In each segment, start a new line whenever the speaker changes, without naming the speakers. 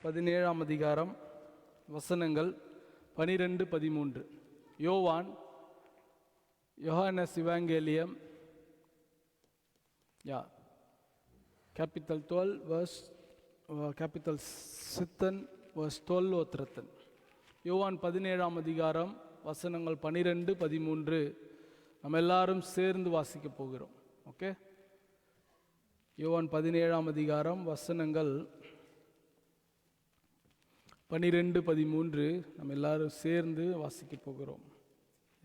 17ஆம் அதிகாரம் வசனங்கள் 12-13. யோவானஸ் இவாங்கேலியம் capital 12 verse capital 7 verse 12 or 13. யோவான் 17ஆம் அதிகாரம் வசனங்கள் 12-13 நம்ம எல்லாரும் சேர்ந்து வாசிக்க போகிறோம். ஓகே, யோவான் 17ஆம் அதிகாரம் வசனங்கள் 12-13 நம்ம எல்லாரும் சேர்ந்து வாசிக்க போகிறோம்.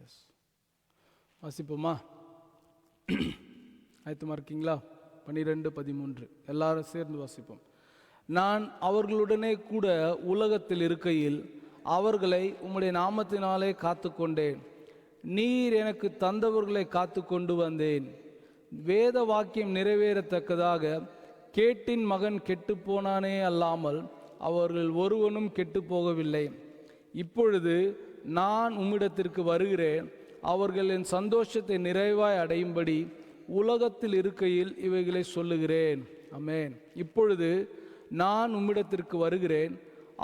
எஸ், வாசிப்போமா? ஆயத்தமா இருக்கீங்களா? 12-13 எல்லாரும் சேர்ந்து வாசிப்போம். நான் அவர்களுடனே கூட உலகத்தில் இருக்கையில் அவர்களை உம்முடைய நாமத்தினாலே காத்து கொண்டேன். நீர் எனக்கு தந்தவர்களை காத்து கொண்டு வந்தேன். வேத வாக்கியம் நிறைவேறத்தக்கதாக கேட்டின் மகன் கெட்டு போனானே அல்லாமல் அவர்கள் ஒருவனும் கெட்டு போகவில்லை. இப்பொழுது நான் உம்மிடத்திற்கு வருகிறேன். அவர்கள் என் சந்தோஷத்தை நிறைவாய் அடையும்படி உலகத்தில் இருக்கையில் இவைகளை சொல்லுகிறேன். ஆமென். இப்பொழுது நான் உம்மிடத்திற்கு வருகிறேன்.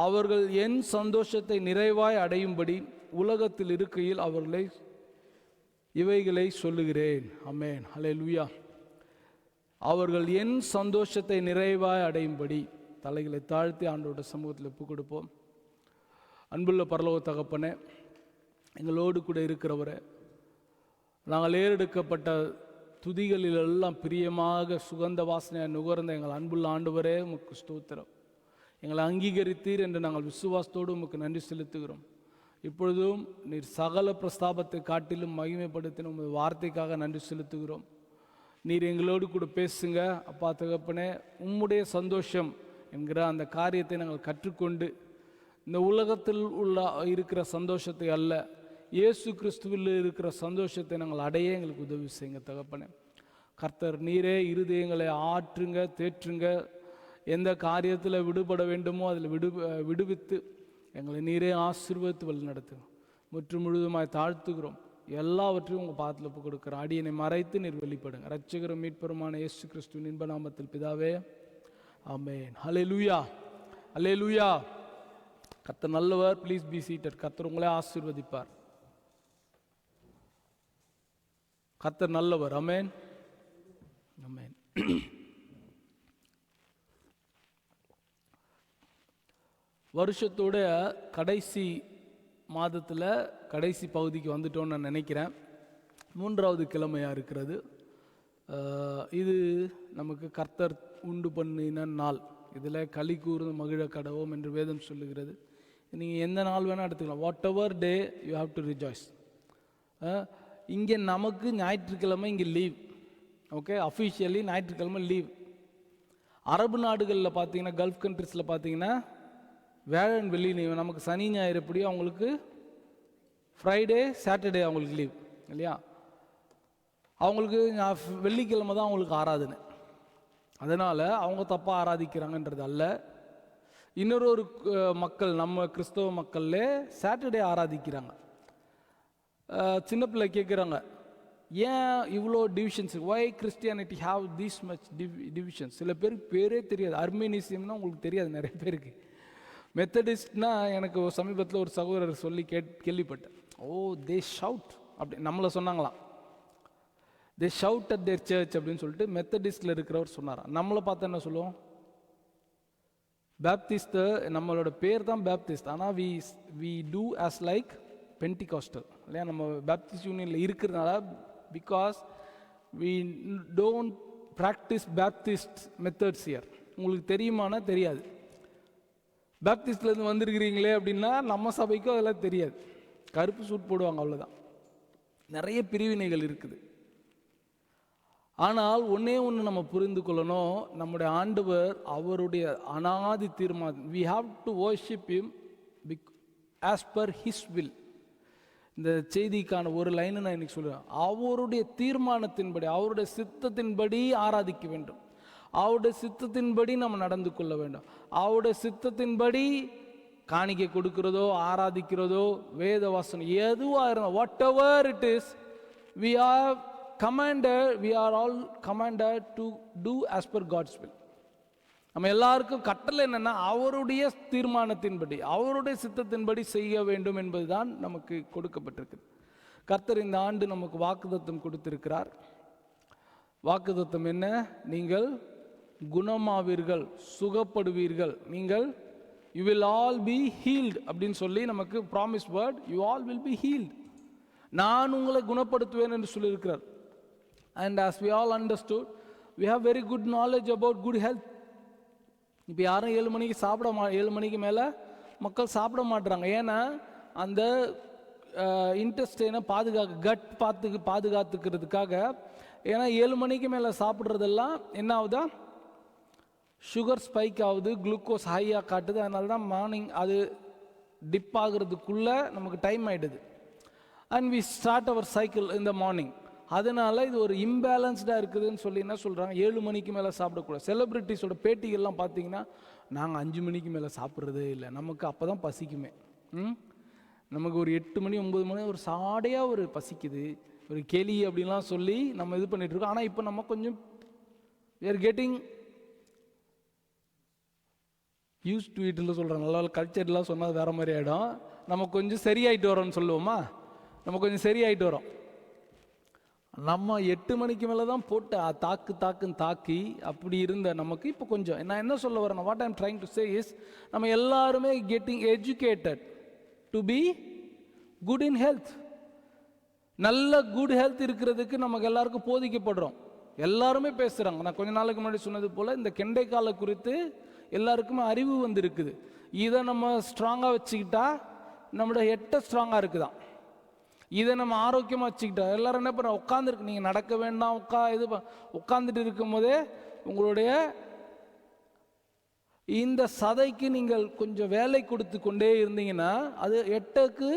அவர்கள் என் சந்தோஷத்தை நிறைவாய் அடையும்படி உலகத்தில் இருக்கையில் அவர்களை இவைகளை சொல்லுகிறேன். ஆமென். ஹல்லேலூயா. அவர்கள் என் சந்தோஷத்தை நிறைவாய் அடையும்படி தலைகளை தாழ்த்தி ஆண்டோட சமூகத்தில் ஒப்பு கொடுப்போம். அன்புள்ள பரலோக தகப்பனே, எங்களோடு கூட இருக்கிறவரே, நாங்கள் ஏறெடுக்கப்பட்ட துதிகளிலெல்லாம் பிரியமாக சுகந்த வாசனையை நுகர்ந்த எங்கள் அன்புள்ள ஆண்டவரே, உமக்கு ஸ்தோத்திரம். எங்களை அங்கீகரித்தீர் என்று நாங்கள் விசுவாசத்தோடு உமக்கு நன்றி செலுத்துகிறோம். இப்பொழுதும் நீர் சகல பிரஸ்தாபத்தை காட்டிலும் மகிமைப்படுத்தின உமது வார்த்தைக்காக நன்றி செலுத்துகிறோம். நீர் எங்களோடு கூட பேசுங்க அப்பா தகப்பனே. உம்முடைய சந்தோஷம் என்கிற அந்த காரியத்தை நாங்கள் கற்றுக்கொண்டு இந்த உலகத்தில் இருக்கிற சந்தோஷத்தை அல்ல, இயேசு கிறிஸ்துவில் இருக்கிற சந்தோஷத்தை நாங்கள் அடைய எங்களுக்கு உதவி செய்யுங்க தகப்பனே. கர்த்தர் நீரே இருதயங்களை ஆற்றுங்க, தேற்றுங்க. எந்த காரியத்தில் விடுபட வேண்டுமோ அதில் விடுவித்து எங்களை நீரே ஆசீர்வதித்து வழி நடத்துங்க. முற்றும் முழுதுமாய் தாழ்த்துகிறோம். எல்லாவற்றையும் உங்கள் பாதத்தில் ஒப்பு கொடுக்குறோம். அடியனை மறைத்து நீர் வெளிப்படுங்க. இரட்சகரும் மீட்பருமான இயேசு கிறிஸ்துவின் இன்ப நாமத்தில் பிதாவே, ஆமென். ஹல்லேலூயா, ஹல்லேலூயா. கர்த்தர் நல்லவர். Please be seated. கர்த்தர் உங்களே ஆசீர்வதிப்பார். கர்த்தர் நல்லவர். ஆமென், ஆமென். வருஷத்தோட கடைசி மாதத்தில் கடைசி பகுதிக்கு வந்துட்டோன்னு நான் நினைக்கிறேன். 3வது கிழமையாக இருக்கிறது. இது நமக்கு கர்த்தர் உண்டு பண்ணின நாள். இதில் களி கூர்ந்து மகிழ கடவோம் என்று வேதம் சொல்லுகிறது. நீங்கள் எந்த நாள் வேணால் எடுத்துக்கலாம். What ever day you have to rejoice. இங்கே நமக்கு ஞாயிற்றுக்கிழமை இங்கே லீவ். ஓகே, அஃபிஷியலி ஞாயிற்றுக்கிழமை லீவ். அரபு நாடுகளில் பார்த்தீங்கன்னா, கல்ஃப் கண்ட்ரிஸில் பார்த்தீங்கன்னா வேழன் வெள்ளி லீவ். நமக்கு சனி ஞாயிறு எப்படியோ அவங்களுக்கு ஃப்ரைடே சாட்டர்டே அவங்களுக்கு லீவ் இல்லையா? அவங்களுக்கு வெள்ளிக்கிழமை தான் அவங்களுக்கு ஆராதனை. அதனால் அவங்க தப்பாக ஆராதிக்கிறாங்கன்றது அல்ல. இன்னொரு மக்கள், நம்ம கிறிஸ்தவ மக்கள்லே சாட்டர்டே ஆராதிக்கிறாங்க. சின்ன பிள்ளை கேட்குறாங்க, ஏன் இவ்வளோ divisions? Why Christianity have this much divisions? சில பேருக்கு பேரே தெரியாது. அர்மீனிசியம்னா உங்களுக்கு தெரியாது நிறைய பேருக்கு. மெத்தடிஸ்ட்னா எனக்கு சமீபத்தில் ஒரு சகோதரர் சொல்லி கேள்விப்பட்டேன். ஓ, தே ஷவுட் அப்படி நம்மளை சொன்னாங்களாம். தே ஷவுட் அட் தேர் சர்ச் அப்படின்னு சொல்லிட்டு மெத்தடிஸ்டில் இருக்கிறவர் சொன்னாராம். நம்மளை பார்த்தா என்ன சொல்லுவோம்? பேப்டிஸ்ட். நம்மளோட பேர் தான் பேப்டிஸ்ட், ஆனால் we do as like Pentecostal இல்லையா? நம்ம பேப்டிஸ்ட் யூனியனில் இருக்கிறதுனால, because we don't practice Baptist methods here. உங்களுக்கு தெரியுமானா தெரியாது. பேப்டிஸ்ட்லேருந்து வந்திருக்கிறீங்களே அப்படின்னா நம்ம சபைக்கும் அதெல்லாம் தெரியாது. கருப்பு சூட் போடுவாங்க, அவ்வளோதான். நிறைய பிரிவினைகள் இருக்குது. ஆனால் ஒன்றே ஒன்று நம்ம புரிந்து கொள்ளணும். நம்முடைய ஆண்டவர் அவருடைய அனாதி தீர்மானம். We have to worship him as per his will. இந்த செய்திக்கான ஒரு லைனை நான் இன்னைக்கு சொல்லுவேன். அவருடைய தீர்மானத்தின்படி, அவருடைய சித்தத்தின்படி ஆராதிக்க வேண்டும். அவருடைய சித்தத்தின்படி நம்ம நடந்து கொள்ள வேண்டும். அவருடைய சித்தத்தின்படி காணிக்கை கொடுக்கிறதோ ஆராதிக்கிறதோ வேத வாசனம் எதுவாக இருந்தால், what ever it is, we are all commanded to do as per God's will. நம்ம எல்லாருக்கும் கட்டளை என்னன்னா அவருடைய தீர்மானத்தின்படி அவருடைய சித்தத்தின்படி செய்ய வேண்டும் என்பதுதான் நமக்கு கொடுக்கப்பட்டிருக்கு. கர்த்தர் இந்த ஆண்டு நமக்கு வாக்குத்தத்தம் கொடுத்திருக்கிறார். வாக்குத்தத்தம் என்ன? நீங்கள் குணமாவீர்கள், சுகப்படுவீர்கள், நீங்கள் you will all B healed அப்படின்னு சொல்லி நமக்கு promise word, you all will be healed. நான் உங்களை குணப்படுத்துவேன் என்று சொல்லியிருக்கிறார். And as we all understood, we have very good knowledge about good health. இப்போ யாரும் 7 மணிக்கு 7 மணிக்கு மேலே மக்கள் சாப்பிட மாட்டுறாங்க. ஏன்னா அந்த இன்டெஸ்டைனை பாதுகாத்துக்கிறதுக்காக. ஏன்னா 7 மணிக்கு மேலே சாப்பிட்றதெல்லாம் என்ன ஆகுதா, சுகர் ஸ்பைக் ஆகுது, குளுக்கோஸ் ஹையாக காட்டுது. அதனால தான் மார்னிங் அது டிப் ஆகுறதுக்குள்ளே நமக்கு டைம் ஆகிடுது. And we start our cycle இந்த மார்னிங். அதனால இது ஒரு இம்பேலன்ஸ்டாக இருக்குதுன்னு சொல்லி என்ன சொல்கிறாங்க, 7 மணிக்கு மேலே சாப்பிடக்கூடாது. செலிப்ரிட்டிஸோட பேட்டிகள்லாம் பார்த்தீங்கன்னா நாங்கள் 5 மணிக்கு மேலே சாப்பிட்றதே இல்லை, நமக்கு அப்போ தான் பசிக்குமே. நமக்கு ஒரு 8 மணி 9 மணி ஒரு சாடையாக ஒரு பசிக்குது, ஒரு கெளி அப்படின்லாம் சொல்லி நம்ம இது பண்ணிகிட்ருக்கோம். ஆனால் இப்போ நம்ம கொஞ்சம் we are getting used to itல சொல்கிறோம். நல்லா கல்ச்சர்லாம் சொன்னால் வேறு மாதிரி ஆகிடும். நம்ம கொஞ்சம் சரியாயிட்டு வரோம்னு சொல்லுவோமா, நம்ம கொஞ்சம் சரியாயிட்டு வரோம். நம்ம 8 மணிக்கு மேலே தான் போட்டு தாக்குன்னு தாக்கி அப்படி இருந்த நமக்கு இப்போ கொஞ்சம். நான் என்ன சொல்ல வரேன், what I am trying to say is, நம்ம எல்லாருமே getting educated to be good in health. நல்ல குட் ஹெல்த் இருக்கிறதுக்கு நமக்கு எல்லாருக்கும் போதிக்கப்படுறோம். எல்லாருமே பேசுகிறாங்க. நான் கொஞ்ச நாளுக்கு முன்னாடி சொன்னது போல் இந்த கெண்டைக்காலை குறித்து எல்லாருக்குமே அறிவு வந்து இருக்குது. இதை நம்ம ஸ்ட்ராங்காக வச்சுக்கிட்டா நம்மளோட ஹெட்டை ஸ்ட்ராங்காக இருக்குதான். இதை நம்ம ஆரோக்கியமாக வச்சுக்கிட்டா எல்லாரும் என்ன பண்ணுற, உட்காந்துருக்கு, நீங்கள் நடக்க வேண்டாம், உட்காந்துட்டு இருக்கும் போதே உங்களுடைய இந்த சதைக்கு நீங்கள் கொஞ்சம் வேலை கொடுத்து கொண்டே இருந்தீங்கன்னா அது ஹெட்டுக்கு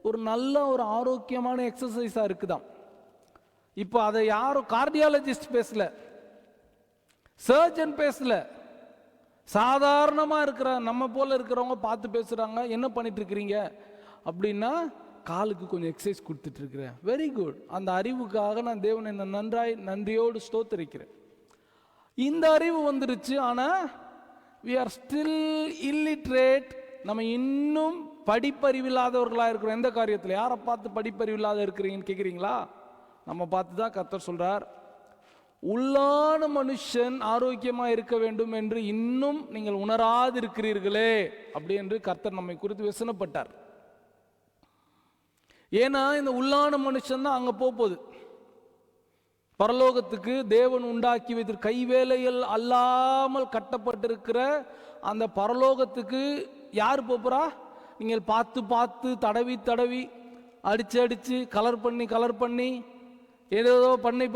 ஒரு நல்ல ஒரு ஆரோக்கியமான எக்ஸசைஸாக இருக்குதான். இப்போ அதை யாரும் கார்டியாலஜிஸ்ட் பேசல, சர்ஜன் பேசல, சாதாரணமாக இருக்கிற நம்ம போல இருக்கிறவங்க பார்த்து பேசுகிறாங்க. என்ன பண்ணிட்டு இருக்கிறீங்க அப்படின்னா, காலுக்கு கொஞ்சம் எக்ஸசைஸ் கொடுத்துட்டு இருக்கிறேன். Very good. அந்த அறிவுக்காக நான் தேவனை நன்றியோடு ஸ்தோத்திரிக்கிறேன். இந்த அறிவு வந்துருச்சு. ஆனால் we are still illiterate. நம்ம இன்னும் படிப்பறிவில்லாதவர்களாக இருக்கிறோம். எந்த காரியத்தில்? யாரை பார்த்து படிப்பறிவில்லாத இருக்கிறீங்கன்னு கேட்குறீங்களா? நம்ம பார்த்து தான் கர்த்தர் சொல்றார், உள்ளான மனுஷன் ஆரோக்கியமாக இருக்க வேண்டும் என்று இன்னும் நீங்கள் உணராது இருக்கிறீர்களே அப்படி என்று கர்த்தர் நம்மை குறித்து வசனப்பட்டார். ஏன்னா இந்த உள்ளான மனுஷன் தான் அங்கே போகுது பரலோகத்துக்கு. தேவன் உண்டாக்கி வைத்து கைவேலைகள் அல்லாமல் கட்டப்பட்டிருக்கிற அந்த பரலோகத்துக்கு யார் போகிறா? நீங்கள் பார்த்து பார்த்து தடவி அடித்து கலர் பண்ணி ஏதோ பண்ணி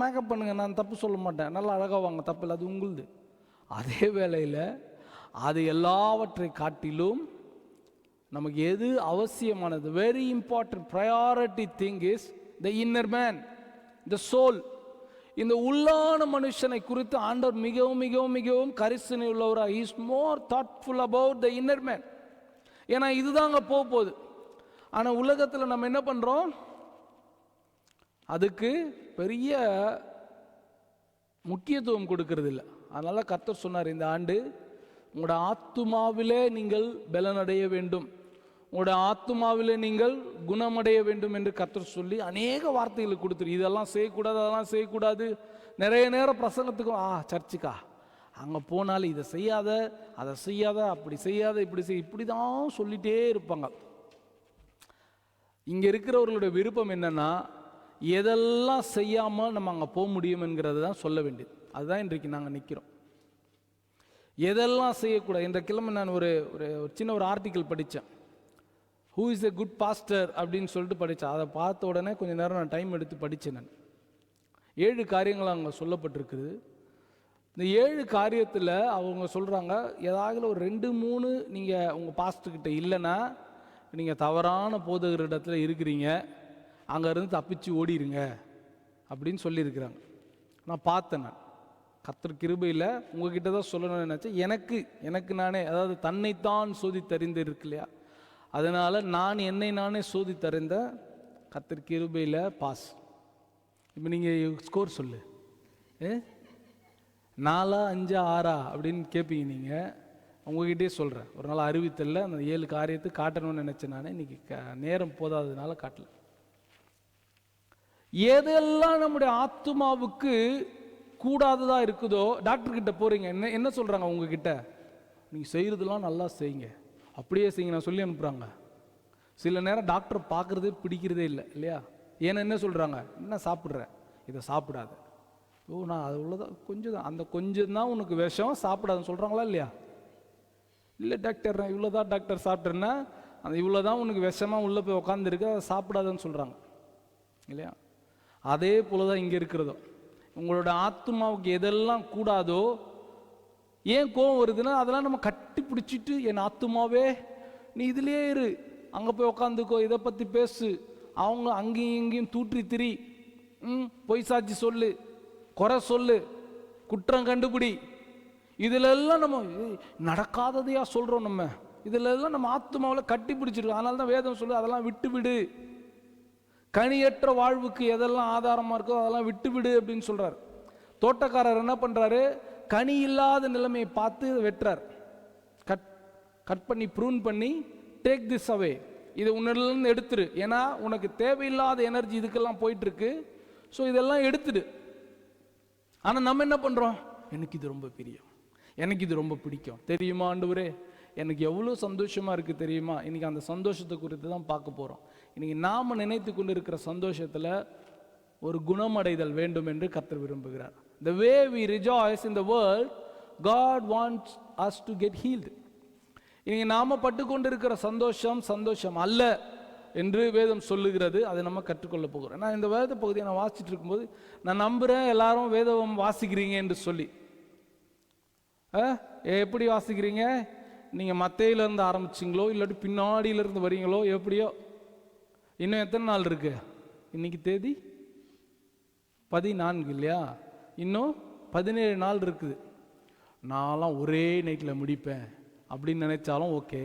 மேக்கப் பண்ணுங்க. நான் தப்பு சொல்ல மாட்டேன், நல்லா அழகாக வாங்க, தப்பு இல்லை, அது உங்களுது. அதே வேளையில் அது எல்லாவற்றை காட்டிலும் நமக்கு எது அவசியமானது, very important priority thing is the inner man, the soul. இந்த உள்ளான மனுஷனை குறித்து ஆண்டவர் மிகவும் மிகவும் மிகவும் கரிசனை உள்ளவராக, is more thoughtful about the inner man. ஏன்னா இதுதாங்க போகுது. ஆனால் உலகத்தில் நம்ம என்ன பண்ணுறோம், அதுக்கு பெரிய முக்கியத்துவம் கொடுக்கறது இல்லை. அதனால கர்த்தர் சொன்னார், இந்த ஆண்டு உங்களோட ஆத்துமாவிலே நீங்கள் பலனடைய வேண்டும், உங்களோட ஆத்துமாவிலே நீங்கள் குணமடைய வேண்டும் என்று கர்த்தர் சொல்லி அநேக வார்த்தைகளை கொடுத்துரு. இதெல்லாம் செய்யக்கூடாது, அதெல்லாம் செய்யக்கூடாது. நிறைய நேரம் பிரசங்கத்துக்கும் சர்ச்சுக்கா அங்கே போனாலும் இதை செய்யாத, அதை செய்யாத, அப்படி செய்யாத, இப்படி இப்படி தான் சொல்லிகிட்டே இருப்பாங்க. இங்கே இருக்கிறவர்களுடைய விருப்பம் என்னன்னா, எதெல்லாம் செய்யாமல் நம்ம அங்கே போக முடியும் என்கிறது தான் சொல்ல வேண்டியது. அதுதான் இன்றைக்கு நாங்கள் நிற்கிறோம். எதெல்லாம் செய்யக்கூடாது. இந்த கிழமை நான் ஒரு சின்ன ஒரு ஆர்டிக்கல் படித்தேன், who is a good pastor அப்படின்னு சொல்லிட்டு படித்தேன். அதை பார்த்த உடனே கொஞ்சம் நேரம் நான் டைம் எடுத்து படித்தேன். நான் 7 காரியங்கள் அங்கே சொல்லப்பட்டிருக்குது. இந்த 7 காரியத்தில் அவங்க சொல்கிறாங்க, ஏதாவது ஒரு 2-3 நீங்கள் உங்கள் பாஸ்டர்கிட்ட இல்லைன்னா நீங்கள் தவறான போதகர் இடத்துல இருக்கிறீங்க, அங்கேருந்து தப்பிச்சு ஓடிடுங்க அப்படின்னு சொல்லியிருக்கிறாங்க. நான் பார்த்தேன். நான் கர்த்தர் கிருபையில் உங்ககிட்ட தான் சொல்லணும்னு நினச்சேன். எனக்கு நானே, அதாவது தன்னைத்தான் சோதித்தறிந்து இருக்கு இல்லையா, அதனால் நான் என்னை நானே சோதித்தறிந்த கர்த்தர் கிருபையில் பாஸ். இப்போ நீங்கள் ஸ்கோர் சொல்லு. 4, 5, 6 அப்படின்னு கேட்பீங்க நீங்கள். உங்ககிட்டே சொல்கிறேன், ஒரு நாள் அறிவித்தல்ல அந்த 7 காரியத்தை காட்டணும்னு நினச்சேன். நான் இன்னைக்கு நேரம் போதாததுனால காட்டல. எதெல்லாம் நம்முடைய ஆத்மாவுக்கு கூடாததா இருக்குதோ, டாக்டர் கிட்ட போறீங்க, என்ன சொல்றாங்க உங்ககிட்ட? நீங்க செய்யறதெல்லாம் நல்லா செய்யுங்க, அப்படியே செய்யுங்க நான் சொல்லி அனுப்புறாங்க. சில நேரம் டாக்டர் பார்க்கறதே பிடிக்கிறதே இல்லை இல்லையா? ஏன்னா என்ன சொல்றாங்க? என்ன சாப்பிட்ற, இதை சாப்பிடாத. ஓ, நான் அது உள்ளதான் கொஞ்சம் தான், அந்த கொஞ்சம் தான் உனக்கு விஷம், சாப்பிடாதுன்னு சொல்றாங்களா இல்லையா? இல்லை டாக்டர் நான் இவ்வளோதான் டாக்டர் சாப்பிட்றேன்னா, அந்த இவ்வளோதான் உனக்கு விஷமாக உள்ளே போய் உட்காந்துருக்கு, அதை சாப்பிடாதுன்னு சொல்கிறாங்க இல்லையா? அதே போல தான் இங்கே இருக்கிறதோ. உங்களோட ஆத்மாவுக்கு எதெல்லாம் கூடாதோ, ஏன் கோவம் வருதுன்னா அதெல்லாம் நம்ம கட்டி பிடிச்சிட்டு, என் ஆத்மாவே நீ இதுலேயே இரு, அங்கே போய் உக்காந்துக்கோ, இதை பற்றி பேசு, அவங்க அங்கேயும் இங்கேயும் தூற்றி திரி, பொய் சாட்சி சொல்லு, குறை சொல்லு, குற்றம் கண்டுபிடி, இதுல எல்லாம் நம்ம நடக்காததையா சொல்றோம். நம்ம இதுல எல்லாம் நம்ம ஆத்மாவில் கட்டி பிடிச்சிருக்கோம். அதனால தான் வேதம் சொல்லு, அதெல்லாம் விட்டு விடு, கனியற்ற வாழ்வுக்கு எதெல்லாம் ஆதாரமா இருக்கோ அதெல்லாம் விட்டு விடு அப்படின்னு சொல்றாரு. தோட்டக்காரர் என்ன பண்றாரு? கனி இல்லாத நிலைமையை பார்த்து வெட்டுறார். கட் பண்ணி ப்ரூன் பண்ணி, டேக் திஸ் அவே, இதை உன்னிலிருந்து எடுத்துரு, ஏன்னா உனக்கு தேவையில்லாத எனர்ஜி இதுக்கெல்லாம் போயிட்டு இருக்கு, ஸோ இதெல்லாம் எடுத்துடு. ஆனா நம்ம என்ன பண்றோம்? எனக்கு இது ரொம்ப பிரியம், எனக்கு இது ரொம்ப பிடிக்கும் தெரியுமா ஆண்டவரே, எனக்கு எவ்வளோ சந்தோஷமா இருக்கு தெரியுமா. இன்னைக்கு அந்த சந்தோஷத்தை குறித்து தான் பார்க்க போறோம். இன்னைக்கு நாம நினைத்து கொண்டு இருக்கிற சந்தோஷத்துல ஒரு குணமடைதல் வேண்டும் என்று கர்த்தர் விரும்புகிறார். The way we rejoice in the world, God wants us to get healed. இன்னைக்கு நாம பட்டு கொண்டிருக்கிற சந்தோஷம் சந்தோஷம் அல்ல என்று வேதம் சொல்லுகிறது. அதை நம்ம கற்றுக்கொள்ள போகிறோம். நான் இந்த வேத பகுதியை நான் வாசிச்சுட்டு இருக்கும்போது நான் நம்புறேன் எல்லாரும் வேதம் வாசிக்கிறீங்க என்று சொல்லி. எப்படி வாசிக்கிறீங்க? நீங்க மத்தேயிலிருந்து ஆரம்பிச்சிங்களோ இல்லாட்டி பின்னாடியிலிருந்து வரீங்களோ எப்படியோ. இன்னும் எத்தனை நாள் இருக்கு? இன்னைக்கு தேதி 14 இல்லையா? இன்னும் 17 நாள் இருக்குது. நான்லாம் ஒரே நைட்டில் முடிப்பேன் அப்படின்னு நினைச்சாலும் okay.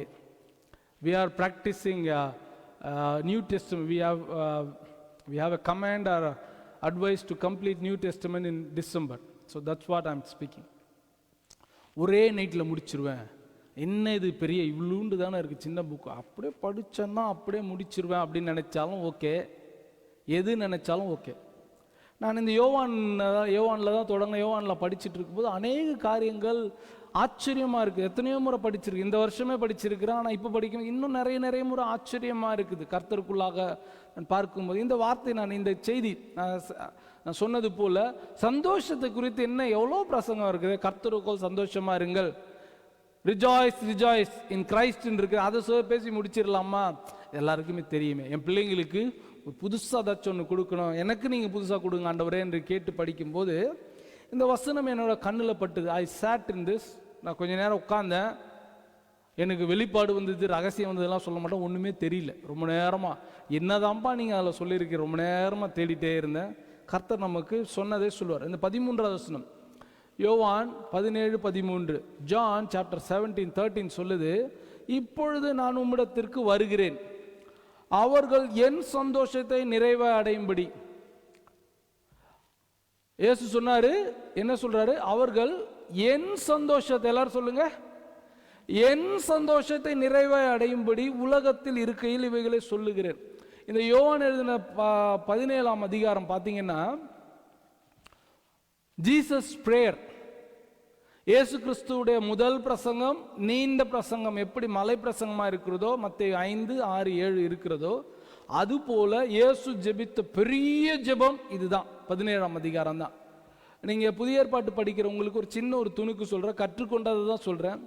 We are practicing New Testament. We have a command or advice to complete New Testament in December. So that's what I'm speaking. ஒரே நைட்டில் முடிச்சிருவேன். என்ன இது பெரிய இவ்வளோண்டு தானே இருக்குது, சின்ன புக்கு, அப்படியே படித்தேன்னா அப்படியே முடிச்சிருவேன் அப்படின்னு நினைச்சாலும் ஓகே, எது நினைச்சாலும் ஓகே. நான் இந்த யோவானில் தான் தொடங்கின. யோவானில் படிச்சுட்டு இருக்கும்போது அநேக காரியங்கள் ஆச்சரியமாக இருக்குது. எத்தனையோ முறை படிச்சிருக்கு, இந்த வருஷமே படிச்சிருக்கிறேன். ஆனால் இப்போ படிக்கும் இன்னும் நிறைய முறை ஆச்சரியமாக இருக்குது கர்த்தருக்குள்ளாக நான் பார்க்கும்போது. இந்த வார்த்தை, நான் இந்த செய்தி நான் சொன்னது போல சந்தோஷத்தை குறித்து என்ன எவ்வளோ பிரசங்கம் இருக்குது. கர்த்தருக்குள் சந்தோஷமாக இருங்கள், ரிஜாய்ஸ் ரிஜாய்ஸ் இன் கிரைஸ்ட் இருக்கு. அதை பேசி முடிச்சிடலாமா? எல்லாருக்குமே தெரியுமே. என் பிள்ளைங்களுக்கு புதுசாக ஏதாச்சும் ஒன்று கொடுக்கணும், எனக்கு நீங்கள் புதுசாக கொடுங்க ஆண்டவரே என்று கேட்டு படிக்கும்போது இந்த வசனம் என்னோட கண்ணில் பட்டுது. ஐ சாட் இன் திஸ். நான் கொஞ்ச நேரம் உட்கார்ந்தேன். எனக்கு வெளிப்பாடு வந்தது, ரகசியம் வந்ததெல்லாம் சொல்ல மாட்டேன், ஒன்றுமே தெரியல. ரொம்ப நேரமாக என்னதான்ப்பா நீங்கள் அதில் சொல்லியிருக்கீங்க, ரொம்ப நேரமாக தேடிட்டே இருந்தேன். கர்த்தர் நமக்கு சொன்னதே சொல்லுவார். இந்த 13வது வசனம், யோவான் 17:13, ஜான் சாப்டர் 17:13 சொல்லுது, இப்பொழுது நான் உம்மிடத்திற்கு வருகிறேன், அவர்கள் என் சந்தோஷத்தை நிறைவே அடையும்படி. இயேசு சொன்னாரு, என்ன சொல்றாரு? அவர்கள் என் சந்தோஷத்தை, எல்லாரும் சொல்லுங்க, என் சந்தோஷத்தை நிறைவே அடையும்படி உலகத்தில் இருக்கையில் இவைகளை சொல்லுகிறேன். இந்த யோவான் எழுதின 17ஆம் அதிகாரம் பார்த்தீங்கன்னா ஜீசஸ் பிரேயர், இயேசு கிறிஸ்துவுடைய முதல் பிரசங்கம், நீண்ட பிரசங்கம் எப்படி மலை பிரசங்கமா இருக்கிறதோ, மத்தேயு 5, 6, 7 இருக்கிறதோ, அதுபோல இயேசு ஜெபித்த பெரிய ஜெபம் இதுதான், 17ஆம் அதிகாரம் தான். நீங்க புதிய ஏற்பாட்டு படிக்கிறவங்களுக்கு ஒரு சின்ன ஒரு துணுக்கு சொல்றேன், கற்றுக்கொண்டதை தான் சொல்றேன்.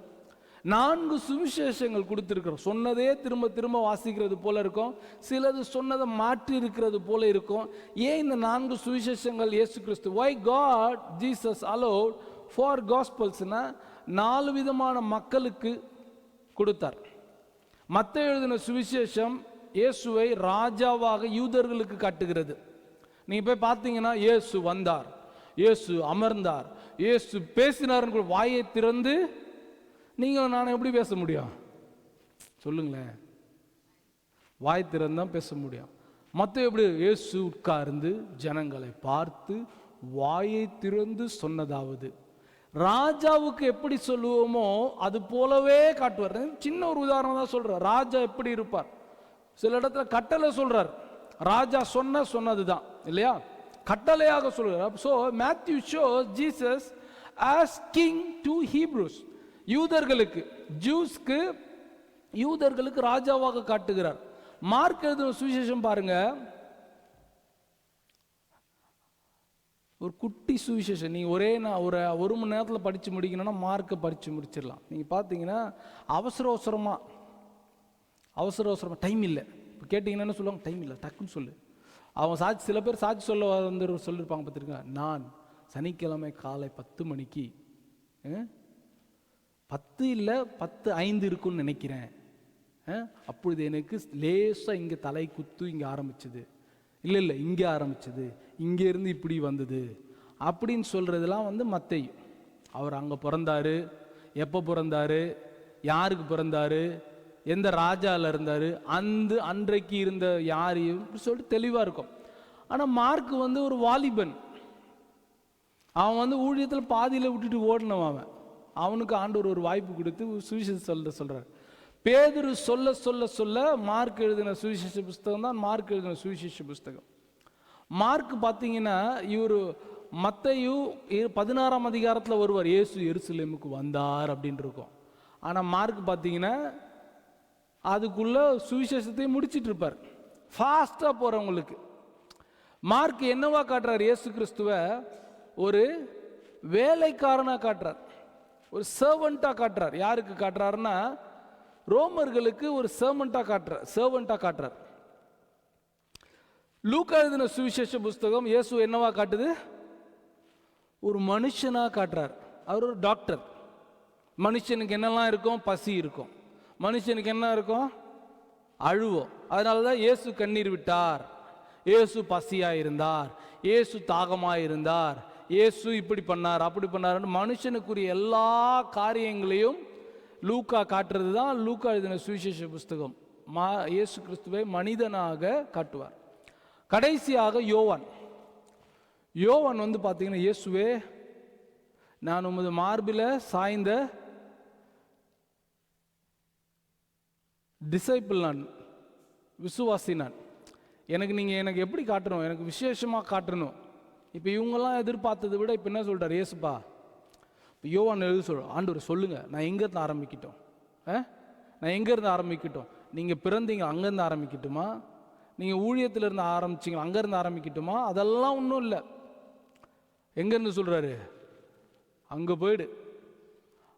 4 சுவிசேஷங்கள் கொடுத்திருக்கிறோம். சொன்னதே திரும்ப திரும்ப வாசிக்கிறது போல இருக்கும், சிலது சொன்னதை மாற்றி இருக்கிறது போல இருக்கும். ஏன் இந்த 4 சுவிசேஷங்கள் இயேசு கிறிஸ்து, why God Jesus allowed 4 gospelsனா 4 விதமான மக்களுக்கு கொடுத்தார். மத்தேயு எழுதின சுவிசேஷம் இயேசுவை ராஜாவாக யூதர்களுக்கு காட்டுகிறது. நீங்க போய் பார்த்தீங்கன்னா இயேசு வந்தார், இயேசு அமர்ந்தார், இயேசு பேசினார். வாயை திறந்து நீங்க நான் எப்படி பேச முடியும் சொல்லுங்களேன்? வாய் திறந்தான் பேச முடியும். மத்த எப்படி? இயேசு உட்கார்ந்து ஜனங்களை பார்த்து வாயை திறந்து சொன்னதாவது, ராஜாவுக்கு எப்படி சொல்லுவோமோ அது போலவே காட்டுவார். சின்ன ஒரு உதாரணம் தான் சொல்றார். ராஜா எப்படி இருப்பார்? சில இடத்துல கட்டளை சொல்றார். ராஜா சொன்னதுதான் இல்லையா, கட்டளையாக சொல்கிறார். So Matthew shows Jesus as king to Hebrews. யூதர்களுக்கு, ஜூஸ்க்கு, யூதர்களுக்கு ராஜாவாக காட்டுகிறார். மார்க் எழுதின சுவிசேஷம் பாருங்க, ஒரு குட்டி சுவிசேஷம். நீங்கள் ஒரு மணி நேரத்தில் படித்து முடிக்கணும்னா மார்க்கை படித்து முடிச்சிடலாம். நீங்கள் பார்த்தீங்கன்னா அவசரமாக டைம் இல்லை. இப்போ கேட்டிங்கன்னா என்ன சொல்லுவாங்க? டைம் இல்லை, டக்குன்னு சொல்லு. அவங்க சில பேர் சாட்சி சொல்ல சொல்லியிருப்பாங்க பார்த்துருங்க. நான் சனிக்கிழமை காலை 10 மணிக்கு 10 இல்லை 10:05 இருக்குன்னு நினைக்கிறேன், அப்பொழுது எனக்கு லேசாக இங்கே தலை குத்து இங்கே ஆரம்பிச்சது, இல்லை இங்கே ஆரம்பிச்சது, இங்கே இருந்து இப்படி வந்தது அப்படின்னு சொல்கிறதுலாம் மத்தேயு. அவர் அங்கே பிறந்தாரு, எப்போ பிறந்தாரு, யாருக்கு பிறந்தாரு, எந்த ராஜாவில் இருந்தார், அன்றைக்கு இருந்த யாரையும் சொல்லிட்டு தெளிவாக இருக்கும். ஆனால் மார்க் ஒரு வாலிபன். அவன் ஊழியத்தில் பாதியில் விட்டுட்டு ஓடினவன். அவனுக்கு ஆண்டவர் ஒரு வாய்ப்பு கொடுத்து சுவிசேஷம் சொல்கிறார். பேதுரு சொல்ல சொல்ல சொல்ல மார்க் எழுதின சுவிசேஷ புஸ்தகம் தான் மார்க் எழுதின சுவிசேஷ புஸ்தகம். மார்க் பார்த்தீங்கன்னா இவர் மத்தேயு 16ஆம் அதிகாரத்தில் வருவார், இயேசு எருசலேமுக்கு வந்தார் அப்படின்னு இருக்கும். ஆனால் மார்க் பார்த்தீங்கன்னா அதுக்குள்ள சுவிசேஷத்தை முடிச்சிட்டு இருப்பார். ஃபாஸ்டாக போகிறவங்களுக்கு மார்க் என்னவா காட்டுறார்? இயேசு கிறிஸ்துவை ஒரு வேலைக்காரனாக காட்டுறார், ஒரு சர்வெண்ட்டாக காட்டுறார். யாருக்கு காட்டுறாருன்னா ரோமர்களுக்கு ஒரு சர்வெண்ட்டாக காட்டுறார். லூக்கா எழுதின சுவிசேஷ புஸ்தகம் இயேசு என்னவா காட்டுது? ஒரு மனுஷனாக காட்டுறார். அவர் ஒரு டாக்டர். மனுஷனுக்கு என்னெல்லாம் இருக்கும்? பசி இருக்கும். மனுஷனுக்கு என்ன இருக்கும்? அழுவோம். அதனால தான் இயேசு கண்ணீர் விட்டார், இயேசு பசியாக இருந்தார், இயேசு தாகமாக இருந்தார், இயேசு இப்படி பண்ணார் அப்படி பண்ணார். மனுஷனுக்குரிய எல்லா காரியங்களையும் லூக்கா காட்டுறது தான் லூக்கா எழுதின சுவிசேஷ புஸ்தகம். இயேசு கிறிஸ்துவை மனிதனாக காட்டுவார். கடைசியாக யோவான் பார்த்தீங்கன்னா, இயேசுவே நான் உமது மார்பில் சாய்ந்த டிசைபிள், நான் விசுவாசி, நான் எனக்கு எப்படி காட்டணும்? எனக்கு விசேஷமாக காட்டணும். இப்போ இவங்கெல்லாம் எதிர்பார்த்ததை விட இப்போ என்ன சொல்கிறார் இயேசுப்பா? இப்போ யோவான் எழுதி ஆண்டவர் சொல்லுங்க, நான் எங்கேருந்து ஆரம்பிக்கட்டும்? நான் எங்கேருந்து ஆரம்பிக்கட்டும்? நீங்கள் பிறந்தீங்க அங்கேருந்து ஆரம்பிக்கட்டுமா? நீங்கள் ஊழியத்தில் இருந்து ஆரம்பிச்சிங்க அங்கேருந்து ஆரம்பிக்கட்டுமா? அதெல்லாம் ஒன்றும் இல்லை. எங்கேருந்து சொல்கிறாரு? அங்கே போயிடு,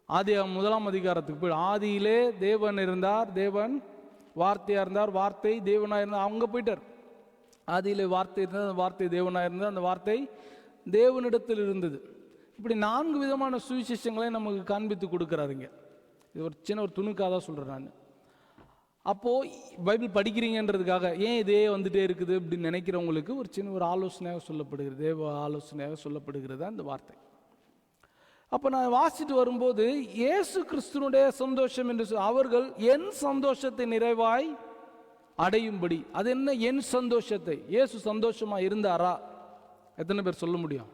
ஆதி 1ஆம் அதிகாரத்துக்கு போயிடு. ஆதியிலே தேவன் இருந்தார், தேவன் வார்த்தையாக இருந்தார், வார்த்தை தேவனாக இருந்தார். அங்கே போயிட்டார். ஆதியிலே வார்த்தை இருந்தார், அந்த வார்த்தை தேவனாக இருந்தார், அந்த வார்த்தை தேவனிடத்தில் இருந்தது. இப்படி 4 விதமான சுவிசேஷங்களை நமக்கு காண்பித்து கொடுக்குறாருங்க. இது ஒரு சின்ன ஒரு துணுக்காக தான் சொல்கிறேன் நான். அப்போது பைபிள் படிக்கிறீங்கன்றதுக்காக ஏன் இதே வந்துட்டே இருக்குது அப்படின்னு நினைக்கிறவங்களுக்கு ஒரு சின்ன ஒரு ஆலோசனையாக சொல்லப்படுகிறது, தேவ ஆலோசனையாக சொல்லப்படுகிறது அந்த வார்த்தை. அப்போ நான் வாசிட்டு வரும்போது இயேசு கிறிஸ்துனுடைய சந்தோஷம் என்று அவர்கள் என் சந்தோஷத்தை நிறைவாய் அடையும்படி. அது என்ன என் சந்தோஷத்தை? இயேசு சந்தோஷமாக இருந்தாரா? எத்தனை பேர் சொல்ல முடியும்?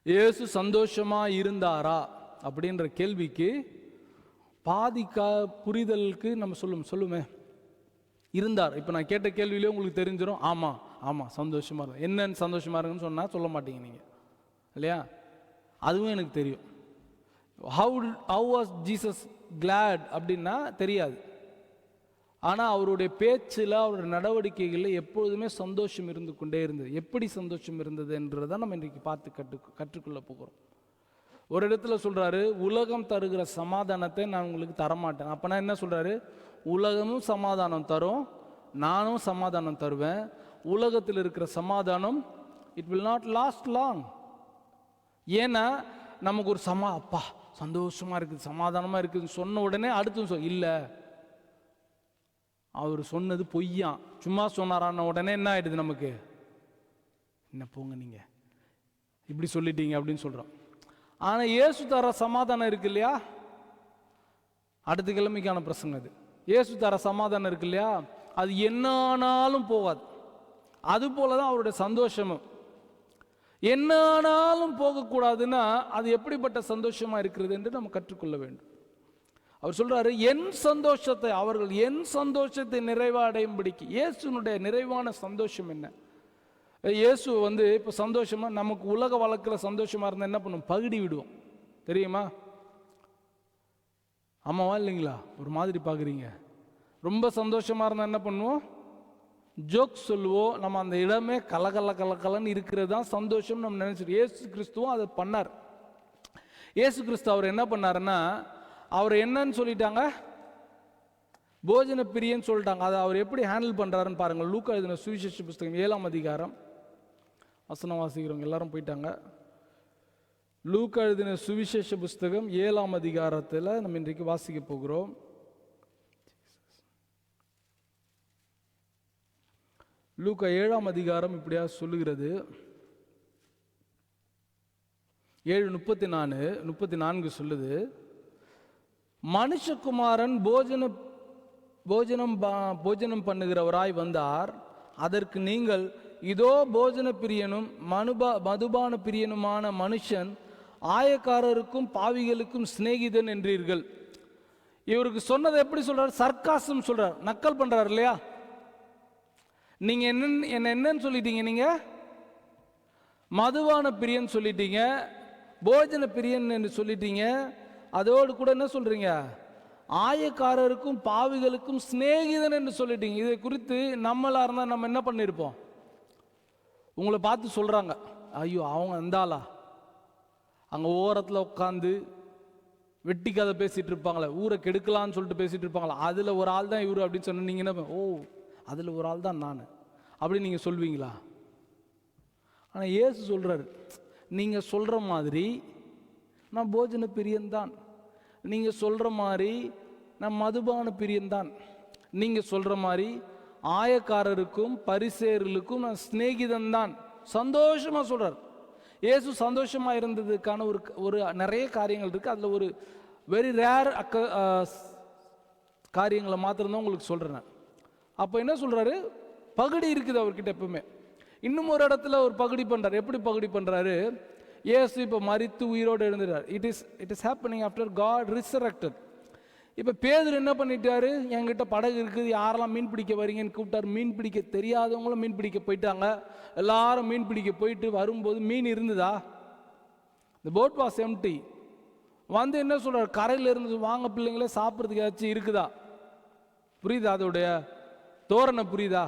இயேசு சந்தோஷமாக இருந்தாரா அப்படின்ற கேள்விக்கு பாதிக்கா புரிதலுக்கு நம்ம சொல்லுமே இருந்தார். இப்போ நான் கேட்ட கேள்வியிலே உங்களுக்கு தெரிஞ்சிடும். ஆமாம் சந்தோஷமாக இருக்கும். என்னன்னு சந்தோஷமாக இருக்குன்னு சொன்னால் சொல்ல மாட்டீங்க நீங்கள், இல்லையா? அதுவும் எனக்கு தெரியும். ஹவு வாஸ் ஜீசஸ் கிளாட் அப்படின்னா தெரியாது. ஆனால் அவருடைய பேச்சில், அவருடைய நடவடிக்கைகளில் எப்பொழுதுமே சந்தோஷம் இருந்து கொண்டே இருந்தது. எப்படி சந்தோஷம் இருந்தது என்றதை நம்ம இன்றைக்கு பார்த்து கற்றுக்கொள்ள போகிறோம். ஒரு இடத்துல சொல்கிறாரு, உலகம் தருகிற சமாதானத்தை நான் உங்களுக்கு தரமாட்டேன். அப்போனா என்ன சொல்கிறாரு? உலகமும் சமாதானம் தரும், நானும் சமாதானம் தருவேன். உலகத்தில் இருக்கிற சமாதானம் it will not last long. ஏன்னா நமக்கு ஒரு அப்பா சந்தோஷமாக இருக்குது, சமாதானமாக இருக்குதுன்னு சொன்ன உடனே அடுத்து இல்லை, அவர் சொன்னது பொய்யா, சும்மா சொன்னாரான உடனே என்ன ஆயிடுது நமக்கு? என்ன போங்க நீங்கள் இப்படி சொல்லிட்டீங்க அப்படின்னு சொல்கிறோம். ஆனால் இயேசு தர சமாதானம் இருக்கு இல்லையா? அடுத்த கிழமைக்கான பிரசங்கம் அது. இயேசு தர சமாதானம் இருக்கு இல்லையா? அது என்ன ஆனாலும் போகாது. அது போல தான் அவருடைய சந்தோஷமும். என்ன ஆனாலும் போகக்கூடாதுன்னா அது எப்படிப்பட்ட சந்தோஷமா இருக்கிறது என்று நம்ம கற்றுக்கொள்ள வேண்டும். அவர் சொல்றாரு, என் சந்தோஷத்தை அவர்கள் என் சந்தோஷத்தை நிறைவடையும்படிக்கு. இயேசுனுடைய நிறைவான சந்தோஷம் என்ன? இயேசு இப்போ சந்தோஷமா, நமக்கு உலக வழக்கில் சந்தோஷமா இருந்தால் என்ன பண்ணுவோம்? பகுடி விடுவோம், தெரியுமா? ஆமாவா இல்லைங்களா? ஒரு மாதிரி பார்க்குறீங்க. ரொம்ப சந்தோஷமா இருந்தால் என்ன பண்ணுவோம்? ஜோக் சொல்லுவோம். நம்ம அந்த இடமே கலகலன்னு இருக்கிறது தான் சந்தோஷம் நம்ம நினைச்சிட்டு. இயேசு கிறிஸ்துவும் அதை பண்ணார். இயேசு கிறிஸ்து அவர் என்ன பண்ணாருன்னா, அவர் என்னன்னு சொல்லிட்டாங்க, போஜன பிரியன்னு சொல்லிட்டாங்க. அதை அவர் எப்படி ஹேண்டில் பண்றாருன்னு பாருங்க. லூக்கா எழுதின சுவிசேஷ புஸ்தகம் 7ஆம் அதிகாரம் வசனம் வாசிக்கிறவங்க எல்லாரும் போயிட்டாங்க. லூக்கா எழுதின சுவிசேஷ புஸ்தகம் 7ஆம் அதிகாரத்தில் நம்ம இன்றைக்கு வாசிக்க போகிறோம். லூக்கா 7ஆம் அதிகாரம் இப்படியா சொல்லுகிறது. 7:34 சொல்லுது, மனுஷகுமாரன் போஜனம் பண்ணுகிறவராய் வந்தார். அதற்கு நீங்கள், இதோ போஜன பிரியனும் மதுபான பிரியனுமான மனுஷன் ஆயக்காரருக்கும் பாவிகளுக்கும் சிநேகிதன் என்றீர்கள். இவருக்கு சொன்னதை எப்படி சொல்றார்? சர்க்காசம் சொல்றார், நக்கல் பண்றார் இல்லையா? நீங்க என்னன்னு சொல்லிட்டீங்க? நீங்க மதுபான பிரியன் சொல்லிட்டீங்க, போஜன பிரியன் என்று சொல்லிட்டீங்க. அதோடு கூட என்ன சொல்றீங்க? ஆயக்காரருக்கும் பாவிகளுக்கும் சிநேகிதன் என்று சொல்லிட்டீங்க. இதை குறித்து நம்மளா இருந்தா நம்ம என்ன பண்ணிருப்போம்? உங்களை பார்த்து சொல்றாங்க, ஐயோ அவங்க இருந்தாளா, அங்க ஓரத்தில் உட்காந்து வெட்டி கதை பேசிட்டு இருப்பாங்களே, ஊரை கெடுக்கலான்னு சொல்லிட்டு பேசிட்டு இருப்பாங்களா, அதுல ஒரு ஆள் தான் இவரு அப்படின்னு சொன்ன நீங்க என்ன, ஓ அதுல ஒரு ஆள் தான் நான் அப்படி நீங்க சொல்வீங்களா? ஆனா இயேசு சொல்றாரு, நீங்க சொல்ற மாதிரி நான் போஜன பிரியன் தான், நீங்க சொல்ற மாதிரி நான் மதுபான பிரியன் தான், நீங்க சொல்ற மாதிரி ஆயக்காரருக்கும் பரிசேயர்களுக்கும் நான் சிநேகிதன் தான். சந்தோஷமா சொல்றார். இயேசு சந்தோஷமா இருந்ததுக்கான ஒரு நிறைய காரியங்கள் இருக்கு. அதுல ஒரு வெரி ரேர் காரியங்களை மாத்திரம் தான் உங்களுக்கு சொல்றேன். அப்போ என்ன சொல்றாரு? பகுடி இருக்குது அவர்கிட்ட எப்பவுமே. இன்னும் ஒரு இடத்துல ஒரு பகுடி பண்றாரு. எப்படி பகுடி பண்றாரு? இயேசு இப்போ மரித்து உயிரோடு எழுந்துறார். It is happening after God resurrected. இப்போ பேதுரு என்ன பண்ணிட்டாரு? என்கிட்ட படகு இருக்குது, யாரெல்லாம் மீன் பிடிக்க வரீங்கன்னு கூப்பிட்டாரு. மீன் பிடிக்க தெரியாதவங்களும் மீன் பிடிக்க போயிட்டாங்க. எல்லாரும் மீன் பிடிக்க போயிட்டு வரும்போது மீன் இருந்ததா? the boat was empty. என்ன சொல்றாரு? கரையில் இருந்து வாங்க பிள்ளைங்களே, சாப்பிட்றதுக்கு ஏதாச்சும் இருக்குதா? புரியுதா? அதோடைய தோரணை புரியுதா?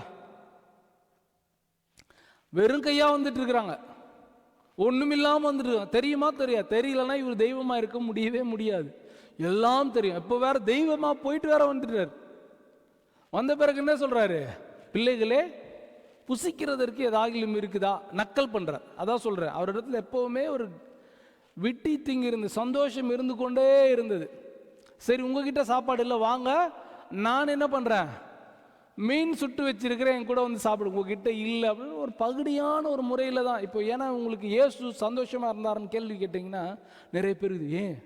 வெறும் கையா வந்துட்டு இருக்கிறாங்க, ஒண்ணுமில்லாம வந்துட்டு இருக்காங்க. தெரியுமா? தெரியலன்னா இவர் தெய்வமா இருக்க முடியவே முடியாது. எல்லாம் தெரியும். இப்போ வேற தெய்வமா போயிட்டு வேற வந்துட்டார். வந்த பிறகு என்ன சொல்றாரு? பிள்ளைகளே, புசிக்கிறதற்கு ஏதாகிலும் இருக்குதா? நக்கல் பண்றார். அதான் சொல்றேன், அவரிடத்துல எப்பவுமே ஒரு விட்டி திங்கு இருந்து சந்தோஷம் இருந்து கொண்டே இருந்தது. சரி, உங்ககிட்ட சாப்பாடு இல்லை, வாங்க நான் என்ன பண்றேன், மீன் சுட்டு வச்சிருக்கிறேன், என் கூட வந்து சாப்பிடு. உங்ககிட்ட இல்லை அப்படின்னு ஒரு பகுடியான ஒரு முறையில தான். இப்போ ஏன்னா உங்களுக்கு இயேசு சந்தோஷமா இருந்தாருன்னு கேள்வி கேட்டீங்கன்னா நிறைய பேருக்கு ஏன்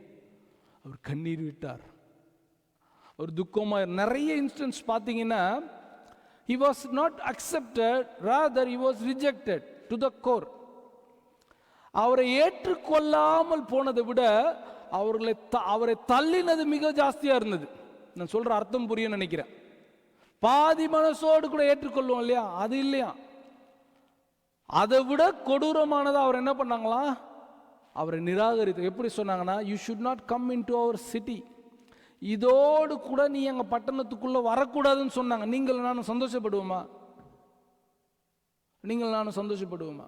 அவர் கண்ணீர் விட்டார், ஒரு துக்கமா. நிறைய இன்ஸ்டன்ஸ் பார்த்தீங்கன்னா he was not accepted, rather he was rejected to the core. அவரை ஏற்றுக்கொள்ளாமல் போனதை விட அவரை தள்ளினது மிக ஜாஸ்தியா இருந்தது. நான் சொல்ற அர்த்தம் புரியும் நினைக்கிறேன். பாதி மனசோடு கூட ஏற்றுக்கொள்வோம் இல்லையா, அது இல்லையா, அதை விட கொடூரமானதை அவர் என்ன பண்ணாங்களா, அவரை நிராகரித்து. எப்படி சொன்னாங்கன்னா, you should not come into our city, இதோடு கூட நீ எங்க பட்டணத்துக்குள்ள வரக்கூடாதுன்னு சொன்னாங்க. நீங்கள் நானும் சந்தோஷப்படுவோமா? நீங்கள் நானும் சந்தோஷப்படுவோமா?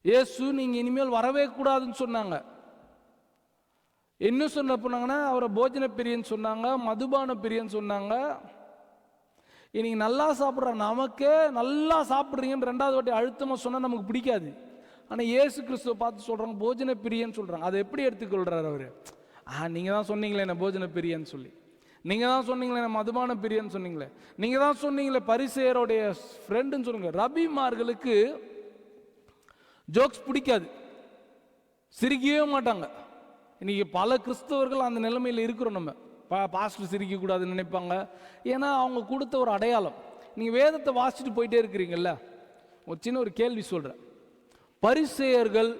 இயேசு நீங்க இனிமேல் வரவே கூடாதுன்னு சொன்னாங்க. என்ன சொன்னாங்கன்னா, அவரை போஜன பிரியன்னு சொன்னாங்க, மதுபான பிரியன்னு சொன்னாங்க. இன்னைக்கு நல்லா சாப்பிட்ற நமக்கே நல்லா சாப்பிட்றீங்கன்னு ரெண்டாவது வாட்டி அழுத்தமா சொன்னா நமக்கு பிடிக்காது. ஆனா இயேசு கிறிஸ்துவை பார்த்து சொல்றாங்க போஜன பிரியன்னு சொல்றாங்க. அதை எப்படி எடுத்துக்கொள்றாரு அவரு? நீங்க தான் சொன்னீங்களே என்ன போஜன பிரியன்னு சொல்லி, நீங்க தான் சொன்னீங்களே என்ன மதுபான பிரியன்னு சொன்னீங்களே, நீங்க தான் சொன்னீங்களே பரிசேயருடைய ஃப்ரெண்டுன்னு சொல்லுங்க. ரபிமார்களுக்கு ஜோக்ஸ் பிடிக்காது, சிரிக்கவே மாட்டாங்க. இன்னைக்கு பல கிறிஸ்தவர்கள் அந்த நிலைமையில் இருக்கிறோம். நம்ம பாஸ்டர் சிரிக்க கூடாதுன்னு நினைப்பாங்க. ஏன்னா அவங்க கொடுத்த ஒரு அடையாளம். நீங்க வேதத்தை வாசிச்சுட்டு போயிட்டே இருக்கிறீங்கல்ல, ஒரு சின்ன ஒரு கேள்வி சொல்கிறேன். பரிசேயர்கள்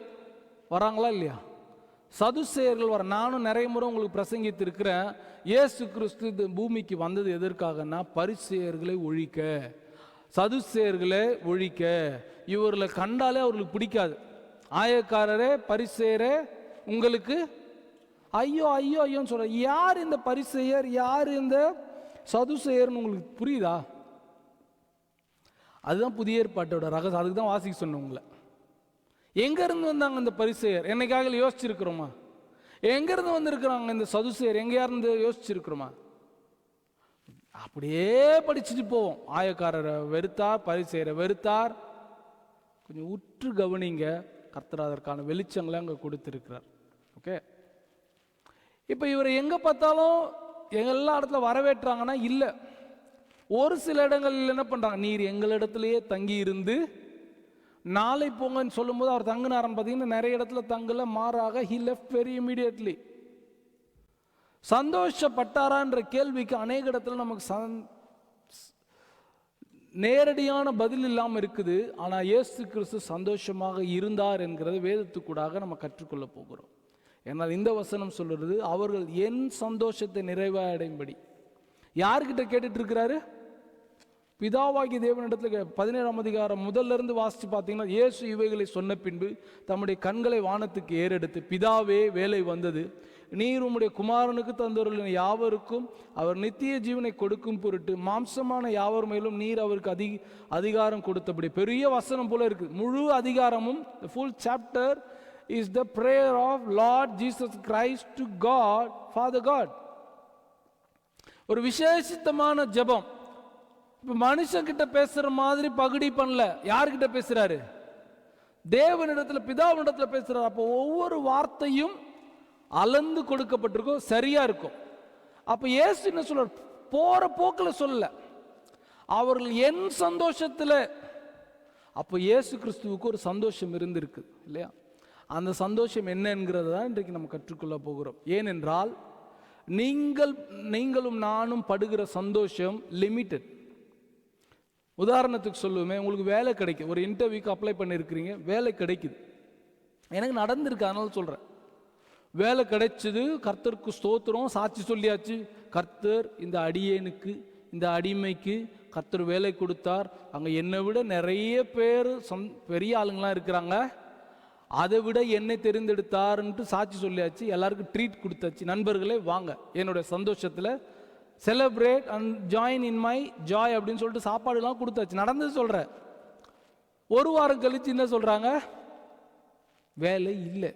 வராங்களா இல்லையா? சதுசேயர்கள் வர. நானும் நிறைய முறை உங்களுக்கு பிரசங்கித்து இருக்கிறேன். இயேசு கிறிஸ்து இந்த பூமிக்கு வந்தது எதற்காகனா பரிசேயர்களை ஒழிக்க, சதுசேயர்களை ஒழிக்க. இவர்களை கண்டாலே அவர்களுக்கு பிடிக்காது. ஆயக்காரரே பரிசேயரே உங்களுக்கு ஐயோ ஐயோ ஐயோன்னு சொல்ற. யார் இந்த பரிசேயர், யார் இந்த சதுசேயர்னு உங்களுக்கு புரியுதா? அதுதான் புதிய ஏற்பாட்டோட ரகசியம். அதுக்கு தான் வாசிக்க சொன்னேன் உங்களை. எங்க இருந்து வந்தாங்க இந்த பரிசேயர்? என்னைக்காக யோசிச்சிருக்கிறோமா? எங்க இருந்து வந்திருக்கிறாங்க இந்த சதுசேயர்? எங்க இருந்து யோசிச்சிருக்கிறோமா? அப்படியே படிச்சுட்டு போவோம். ஆயக்காரரை வெறுத்தார், பரிசேயரை வெறுத்தார். கொஞ்சம் உற்று கவனிங்க. கர்த்தர் அதற்கான வெளிச்சங்களை அங்கே கொடுத்திருக்கிறார். ஓகே, இப்போ இவரை எங்க பார்த்தாலும் எல்லா இடத்துல வரவேற்றாங்கன்னா இல்லை. ஒரு சில இடங்கள் என்ன பண்றாங்க, நீர் எங்களிடத்திலேயே தங்கி இருந்து நாளை போங்கன்னு சொல்லும்போது அவர் தங்கினாரன்னு பார்த்தீங்கன்னா நிறைய இடத்துல தங்கல. மாறாக he left very immediately. சந்தோஷப்பட்டாரான்ற கேள்விக்கு அநேக இடத்துல நமக்கு நேரடியான பதில் இல்லாமல் இருக்குது. ஆனால் இயேசு கிறிஸ்து சந்தோஷமாக இருந்தார் என்கிறது வேதத்துக்கூடாக நம்ம கற்றுக்கொள்ள போகிறோம். ஏன்னால் இந்த வசனம் சொல்றது அவர்கள் என் சந்தோஷத்தை நிறைவடையும்படி. யார்கிட்ட கேட்டுட்டு இருக்கிறாரு? பிதாவாகிய தேவனிடத்துல. 17ஆம் அதிகாரம் முதல்ல இருந்து வாசிச்சு பார்த்தீங்கன்னா, இயேசு இவைகளை சொன்ன பின்பு தம்முடைய கண்களை வானத்துக்கு ஏறெடுத்து, பிதாவே வேலை வந்தது, நீர் உம்முடைய குமாரனுக்கு தந்தவர்கள் யாவருக்கும் அவர் நித்திய ஜீவனை கொடுக்கும் பொருட்டு மாம்சமான யாவர் மேலும் நீர் அவருக்கு அதிகாரம் கொடுத்தபடி. பெரிய வசனம் போல இருக்கு. முழு அதிகாரமும், full chapter is the prayer of Lord Jesus Christ to God, Father God. ஒரு விசேஷித்தமான ஜெபம். இப்ப மனுஷங்கிட்ட பேசுற மாதிரி பகுடி பண்ணல. யார்கிட்ட பேசுறாரு? தேவனிடத்துல, பிதாவினிடத்துல பேசுறாரு. அப்போ ஒவ்வொரு வார்த்தையும் அளந்து கொடுக்கப்பட்டிருக்கும், சரியா இருக்கும். அப்ப இயேசு என்ன சொல்றார்? போற போக்கில் சொல்லல, அவர்கள் என் சந்தோஷத்துல. அப்ப இயேசு கிறிஸ்துவுக்கு ஒரு சந்தோஷம் இருந்திருக்கு இல்லையா? அந்த சந்தோஷம் என்ன என்கிறத தான் இன்றைக்கு நம்ம கற்றுக்கொள்ள போகிறோம். ஏனென்றால் நீங்களும் நானும் படுகிற சந்தோஷம் லிமிட்டட். உதாரணத்துக்கு சொல்லுவேன், உங்களுக்கு வேலை கிடைக்கும். ஒரு இன்டர்வியூக்கு அப்ளை பண்ணியிருக்கிறீங்க, வேலை கிடைக்குது. எனக்கு நடந்திருக்கு, அதனால சொல்கிறேன். வேலை கிடைச்சது, கர்த்தருக்கு ஸ்தோத்திரம், சாட்சி சொல்லியாச்சு. கர்த்தர் இந்த அடியேனுக்கு, இந்த அடிமைக்கு கர்த்தர் வேலை கொடுத்தார். அங்கே என்னை விட நிறைய பேர் பெரிய ஆளுங்களாம் இருக்கிறாங்க, அதை விட என்னை தெரிந்தெடுத்தாருன்ட்டு சாட்சி சொல்லியாச்சு. எல்லாருக்கும் ட்ரீட் கொடுத்தாச்சு. நண்பர்களே வாங்க என்னுடைய சந்தோஷத்தில் celebrate and join in my Joy அப்படின்னு சொல்லிட்டு சாப்பாடுலாம் கொடுத்தாச்சு. நடந்தது சொல்கிறேன். ஒரு வாரம் கழிச்சு என்ன சொல்கிறாங்க? வேலை இல்லை.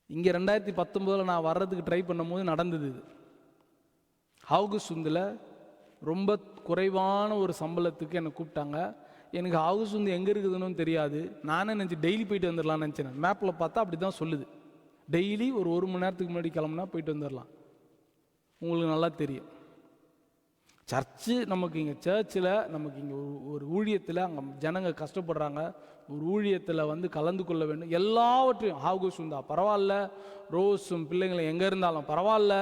இங்கே 2019 நான் வர்றதுக்கு ட்ரை பண்ணும் போது நடந்தது இது. ஹவுகுசுந்தில் ரொம்ப குறைவான ஒரு சம்பளத்துக்கு என்னை கூப்பிட்டாங்க. எனக்கு ஹவுகுசுந்து எங்கே இருக்குதுன்னு தெரியாது. நானே நினச்சி டெய்லி போயிட்டு வந்துடலாம்னு நினச்சேன். மேப்பில் பார்த்தா அப்படி தான் சொல்லுது. டெய்லி ஒரு மணி நேரத்துக்கு முன்னாடி கிளம்புனா போயிட்டு வந்துடலாம். உங்களுக்கு நல்லா தெரியும். சர்ச்சு நமக்கு இங்கே சர்ச்சில் நமக்கு இங்கே ஒரு ஊழியத்தில் அங்கே ஜனங்க கஷ்டப்படுறாங்க. ஒரு ஊழியத்தில் கலந்து கொள்ள வேண்டும். எல்லாவற்றையும் ஹவுகுசுந்தா பரவாயில்ல, ரோஸும் பிள்ளைங்களும் எங்கே இருந்தாலும் பரவாயில்ல,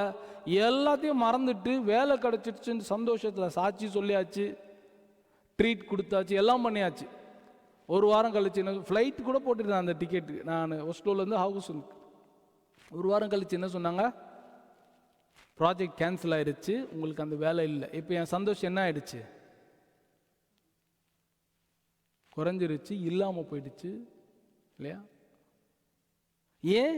எல்லாத்தையும் மறந்துட்டு வேலை கிடச்சிடுச்சுன்னு சந்தோஷத்தில் சாட்சி சொல்லியாச்சு, ட்ரீட் கொடுத்தாச்சு, எல்லாம் பண்ணியாச்சு. ஒரு வாரம் கழிச்சு என்ன, ஃப்ளைட் கூட போட்டுருந்தேன் அந்த டிக்கெட்டு. நான் ஒஸ்லோலேருந்து ஹவுகுசுந்து. ஒரு வாரம் கழிச்சு என்ன சொன்னாங்க? ப்ராஜெக்ட் கேன்சல் ஆயிடுச்சு, உங்களுக்கு அந்த வேலை இல்லை. இப்போ என் சந்தோஷம் என்ன ஆயிடுச்சு? குறைஞ்சிருச்சு, இல்லாமல் போயிடுச்சு இல்லையா? ஏன்?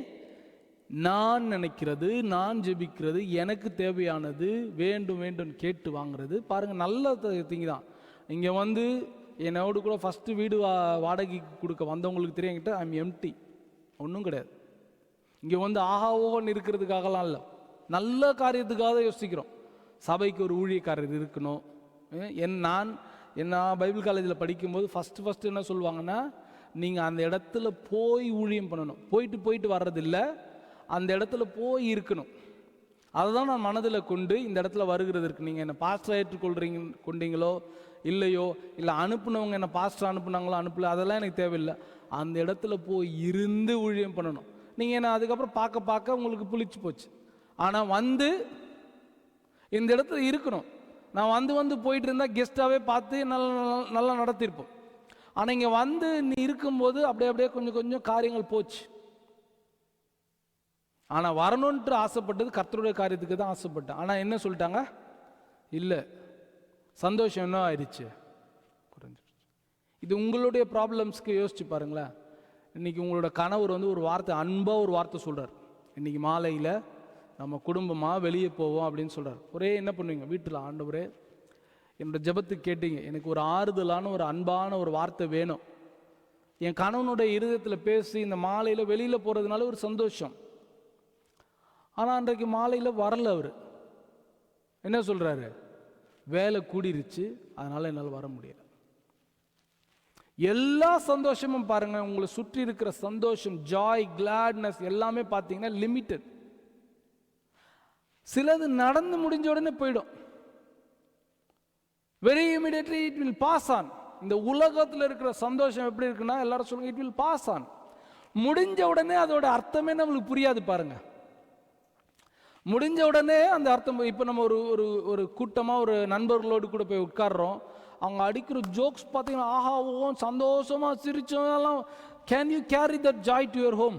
நான் நினைக்கிறது, நான் ஜெபிக்கிறது, எனக்கு தேவையானது வேண்டும் வேண்டும் கேட்டு வாங்குறது. பாருங்கள், நல்ல திங்க தான். இங்கே என்னோடு கூட ஃபஸ்ட்டு வீடு வாடகைக்கு கொடுக்க வந்தவங்களுக்கு தெரியும், என்கிட்ட ஐம் எம்டி, ஒன்றும் கிடையாது. இங்கே ஆஹா ஓஹோன்னு இருக்கிறதுக்காகலாம் இல்லை, நல்ல காரியத்துக்காக யோசிக்கிறோம். சபைக்கு ஒரு ஊழியக்காரர் இருக்கணும். நான் பைபிள் காலேஜில் படிக்கும்போது ஃபஸ்ட்டு என்ன சொல்லுவாங்கன்னா, நீங்கள் அந்த இடத்துல போய் ஊழியம் பண்ணணும். போயிட்டு வர்றதில்லை, அந்த இடத்துல போய் இருக்கணும். அதை தான் நான் மனதில் கொண்டு இந்த இடத்துல வருகிறது இருக்கு. நீங்கள் என்னை பாஸ்டர் கொண்டீங்களோ இல்லையோ, இல்லை அனுப்புனவங்க என்னை பாஸ்டர் அனுப்புனாங்களோ அனுப்பல, அதெல்லாம் எனக்கு தேவையில்லை. அந்த இடத்துல போய் இருந்து ஊழியம் பண்ணணும். நீங்கள் என்ன அதுக்கப்புறம் பார்க்க உங்களுக்கு புளிச்சு போச்சு. ஆனால் இந்த இடத்துல இருக்கணும். நான் வந்து போயிட்டு இருந்தால் கெஸ்ட்டாகவே பார்த்து நல்லா நடத்தியிருப்போம். ஆனால் இங்கே வந்து நீ இருக்கும்போது அப்படியே கொஞ்சம் கொஞ்சம் காரியங்கள் போச்சு. ஆனால் வரணுன்ட்டு ஆசைப்பட்டது கர்த்தருடைய காரியத்துக்கு தான் ஆசைப்பட்டேன். ஆனால் என்ன சொல்லிட்டாங்க, இல்லை, சந்தோஷம் என்ன ஆயிடுச்சு, குறைஞ்சிருச்சு. இது உங்களுடைய ப்ராப்ளம்ஸ்க்கு யோசிச்சு பாருங்களேன். இன்றைக்கி உங்களோட கணவர் வந்து ஒரு வார்த்தை, அன்பாக ஒரு வார்த்தை சொல்கிறார், இன்றைக்கி மாலையில் நம்ம குடும்பமாக வெளியே போவோம் அப்படின்னு சொல்கிறார். ஒரே என்ன பண்ணுவீங்க வீட்டில், ஆண்டவரே என்னோட ஜெபத்துக்கு கேட்டீங்க, எனக்கு ஒரு ஆறுதலான ஒரு அன்பான ஒரு வார்த்தை வேணும். என் கணவனுடைய இருதயத்தில் பேசி இந்த மாலையில் வெளியில் போகிறதுனால ஒரு சந்தோஷம். ஆனால் அன்றைக்கு மாலையில் வரல. அவர் என்ன சொல்கிறாரு, வேலை கூடிருச்சு, அதனால் என்னால் வர முடியல. எல்லா சந்தோஷமும் பாருங்க, உங்களை சுற்றி இருக்கிற சந்தோஷம், ஜாய், கிளாட்னஸ் எல்லாமே பார்த்தீங்கன்னா லிமிட்டட். சிலது நடந்து முடிஞ்ச உடனே போயிடும். Very immediately it will pass on. இந்த உலகத்தில் இருக்கிற சந்தோஷம் எப்படி இருக்குன்னா, எல்லாரும் சொல்லுங்க, இட் வில் பாஸ் ஆன். முடிஞ்ச உடனே அதோட அர்த்தமே நம்மளுக்கு புரியாது பாருங்க. முடிஞ்ச உடனே அந்த அர்த்தம். இப்போ நம்ம ஒரு கூட்டமாக ஒரு நண்பர்களோடு கூட போய் உட்கார்றோம், அவங்க அடிக்கிற ஜோக்ஸ் பார்த்தீங்கன்னா ஆஹா ஓ சந்தோஷமாக சிரிச்சோம். Can you carry that joy to your home?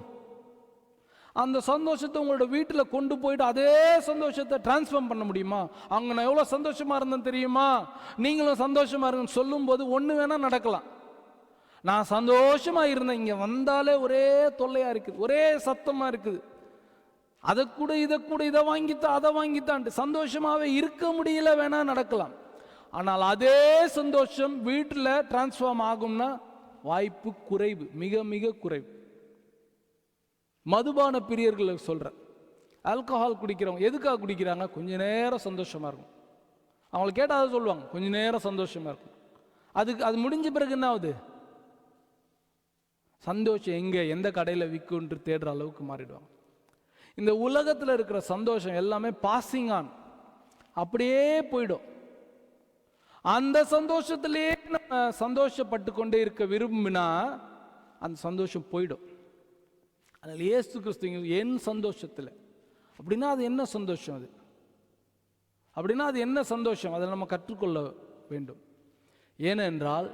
அந்த சந்தோஷத்தை உங்களோட வீட்டில் கொண்டு போயிட்டு அதே சந்தோஷத்தை டிரான்ஸ்ஃபார்ம் பண்ண முடியுமா? அங்கே நான் எவ்வளோ சந்தோஷமாக இருந்தேன் தெரியுமா, நீங்களும் சந்தோஷமாக இருங்கன்னு சொல்லும்போது ஒன்று வேணால் நடக்கலாம். நான் சந்தோஷமாக இருந்தேன், இங்கே வந்தாலே ஒரே தொல்லையாக இருக்குது, ஒரே சத்தமாக இருக்குது, அதை கூட இதை வாங்கித்தான் அதை வாங்கித்தான்ட்டு சந்தோஷமாகவே இருக்க முடியல, வேணா நடக்கலாம். ஆனால் அதே சந்தோஷம் வீட்டில் டிரான்ஸ்ஃபார்ம் ஆகும்னா வாய்ப்பு குறைவு, மிக மிக குறைவு. மதுபான பிரியர்களுக்கு சொல்கிறேன், ஆல்கஹால் குடிக்கிறவங்க எதுக்காக குடிக்கிறாங்க? கொஞ்ச நேரம் சந்தோஷமாக இருக்கும். அவங்களை கேட்டால் அதை சொல்லுவாங்க, கொஞ்ச நேரம் சந்தோஷமாக இருக்கும். அது முடிஞ்ச பிறகு என்ன ஆகுது? சந்தோஷம் எங்கே எந்த கடையில் விற்குன்று தேடுற அளவுக்கு மாறிடுவாங்க. இந்த உலகத்தில் இருக்கிற சந்தோஷம் எல்லாமே பாசிங் ஆன், அப்படியே போயிடும். அந்த சந்தோஷத்திலேயே நம்ம சந்தோஷப்பட்டு கொண்டே இருக்க விரும்பினா அந்த சந்தோஷம் போயிடும். அதில் இயேசு கிறிஸ்து என் சந்தோஷத்தில் அப்படின்னா அது என்ன சந்தோஷம்? அது என்ன சந்தோஷம்? அதை நம்ம கற்றுக்கொள்ள வேண்டும். ஏனென்றால்